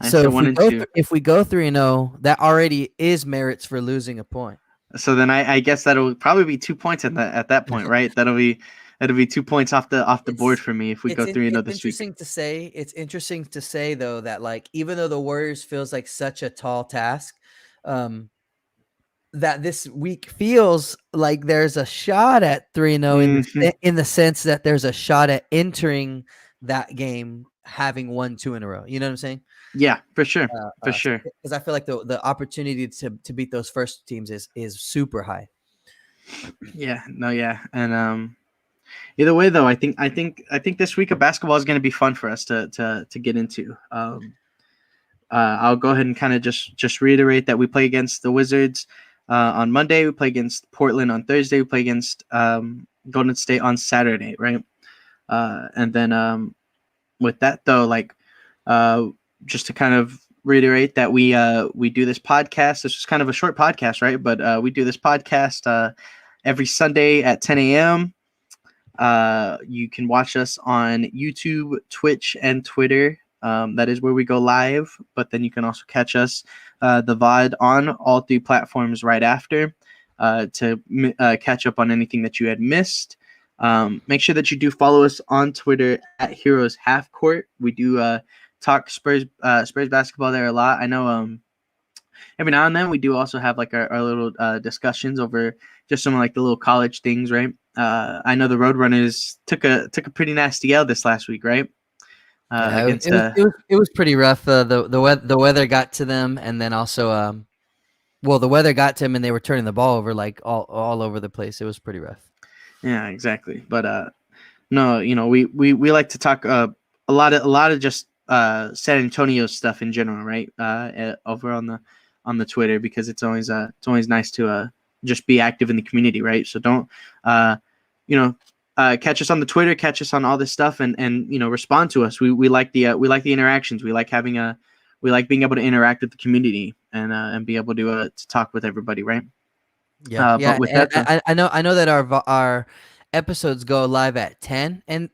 So if we go 3-0, that already is merits for losing a point. So then I guess that'll probably be 2 points at that point, right? That'll be 2 points off the board for me if we go 3-0 this week. It's interesting to say though that like even though the Warriors feels like such a tall task, that this week feels like there's a shot at 3-0 in the sense that there's a shot at entering that game having won 2 in a row. You know what I'm saying? Yeah, for sure. For sure. Because I feel like the opportunity to beat those first teams is super high. Yeah, no, yeah, and either way though, I think this week of basketball is going to be fun for us to get into. I'll go ahead and kind of just reiterate that we play against the Wizards on Monday. We play against Portland on Thursday. We play against Golden State on Saturday, right? And then with that though, like uh, just to kind of reiterate that we do this podcast. This is kind of a short podcast, right? But we do this podcast every Sunday at 10 a.m. You can watch us on YouTube, Twitch, and Twitter. That is where we go live. But then you can also catch us, the VOD, on all three platforms right after to catch up on anything that you had missed. Make sure that you do follow us on Twitter at Heroes Half Court. We do talk Spurs basketball there a lot. I know every now and then we do also have like our little discussions over just some like the little college things, right? I know the Roadrunners took a pretty nasty L this last week, right? Yeah, Against it was pretty rough. The weather got to them, and then also well, the weather got to them, and they were turning the ball over like all over the place. It was pretty rough. yeah, exactly. But no, we like to talk a lot of just San Antonio stuff in general, right? Over on the Twitter, because it's always nice to just be active in the community, right? So don't you know catch us on the Twitter, catch us on all this stuff, and respond to us. We like the interactions. We like we like being able to interact with the community and be able to talk with everybody, right? Yeah, But yeah. with And that though, I know that our episodes go live at 10, and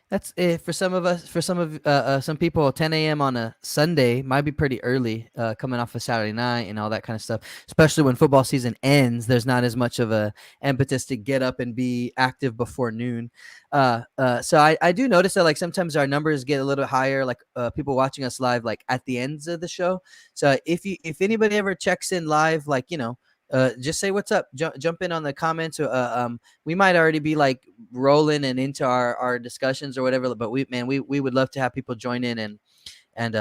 that's for some of us. For some people, 10 a.m. on a Sunday might be pretty early, coming off a Saturday night and all that kind of stuff. Especially when football season ends, there's not as much of a impetus to get up and be active before noon. So I do notice that like sometimes our numbers get a little higher, like people watching us live, like at the ends of the show. So if anybody ever checks in live, like just say what's up. Jump in on the comments. We might already be like rolling and into our discussions or whatever. But we would love to have people join in and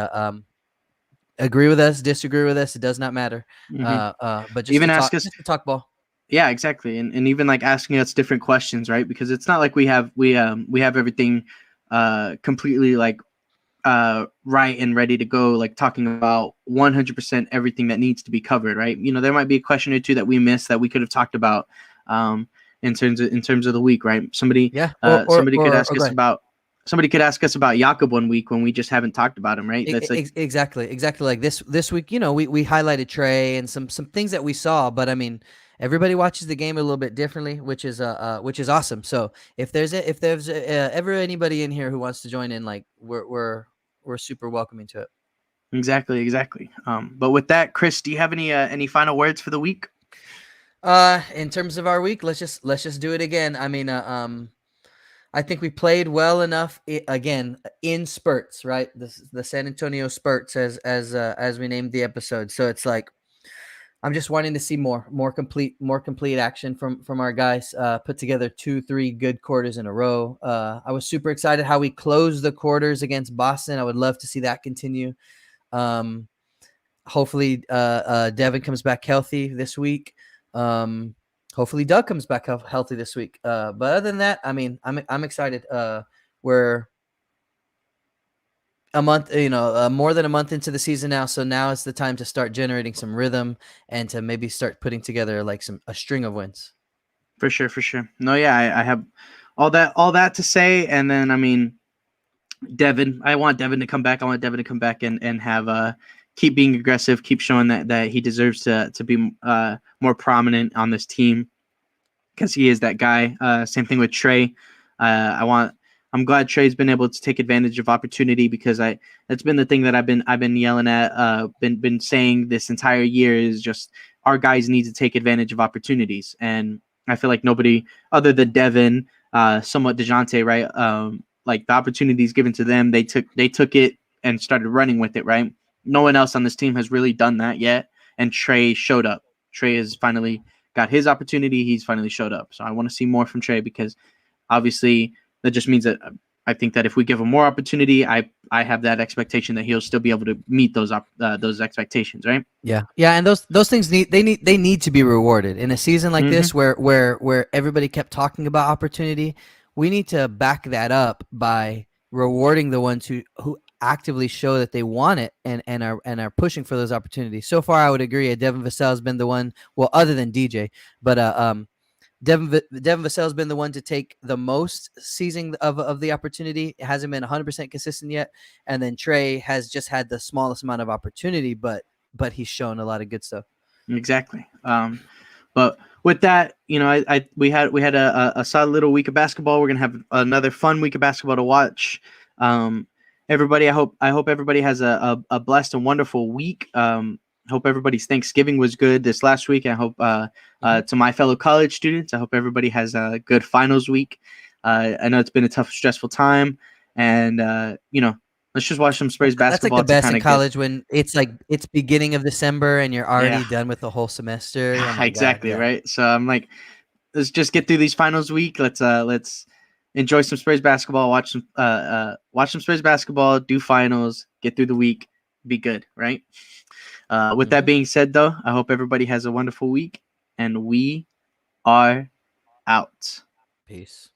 agree with us, disagree with us. It does not matter. hmm But even ask us. just to talk ball. Yeah, exactly, and even like asking us different questions, right? Because it's not like we have everything completely like right and ready to go, like talking about 100% everything that needs to be covered, right? There might be a question or two that we missed that we could have talked about in terms of the week, right? Yeah. Somebody could ask us about Jakob one week when we just haven't talked about him, right? That's like Exactly. Like this week, we highlighted Trey and some things that we saw, but I mean, everybody watches the game a little bit differently, which is awesome. So if there's ever anybody in here who wants to join in, like we're super welcoming to it. exactly. But with that, Chris, do you have any final words for the week? In terms of our week, let's just do it again. I mean, I think we played well enough again in spurts, right? The San Antonio Spurts, as we named the episode. So it's like I'm just wanting to see more complete action from our guys. Put together 2-3 good quarters in a row. I was super excited how we closed the quarters against Boston. I would love to see that continue. Hopefully, Devin comes back healthy this week. Hopefully Doug comes back healthy this week. But other than that, I mean, I'm excited. We're a month, more than a month into the season now. So now is the time to start generating some rhythm and to maybe start putting together like a string of wins. For sure. No, yeah, I have all that to say, and then I mean, Devin. I want Devin to come back. I want Devin to come back and have keep being aggressive, keep showing that he deserves to be more prominent on this team, because he is that guy. Same thing with Trey. I'm glad Trey's been able to take advantage of opportunity, because that's been the thing that I've been yelling at, been saying this entire year, is just our guys need to take advantage of opportunities, and I feel like nobody other than Devin, somewhat DeJounte, right? Like the opportunities given to them, they took it and started running with it, right? No one else on this team has really done that yet, and Trey showed up. Trey has finally got his opportunity. He's finally showed up. So I want to see more from Trey, because obviously that just means that I think that if we give him more opportunity, I have that expectation that he'll still be able to meet those expectations, right? Yeah, and those things need to be rewarded in a season like this where everybody kept talking about opportunity. We need to back that up by rewarding the ones who actively show that they want it and are pushing for those opportunities. So far, I would agree. Devin Vassell has been the one. Well, other than DJ, but Devin Vassell has been the one to take the most seizing of the opportunity. It hasn't been 100% consistent yet, and then Trey has just had the smallest amount of opportunity, but he's shown a lot of good stuff. Exactly. But with that, we had a solid little week of basketball. We're gonna have another fun week of basketball to watch. Everybody, I hope everybody has a blessed and wonderful week. Hope everybody's Thanksgiving was good this last week. I hope to my fellow college students, I hope everybody has a good finals week. I know it's been a tough, stressful time, and let's just watch some Spurs basketball. That's like the best in college when it's beginning of December and you're already done with the whole semester. Oh my exactly, God, yeah. right? So I'm like, let's just get through these finals week. Let's enjoy some Spurs basketball. Watch some Spurs basketball. Do finals. Get through the week. Be good, right? With that being said, though, I hope everybody has a wonderful week, and we are out. Peace.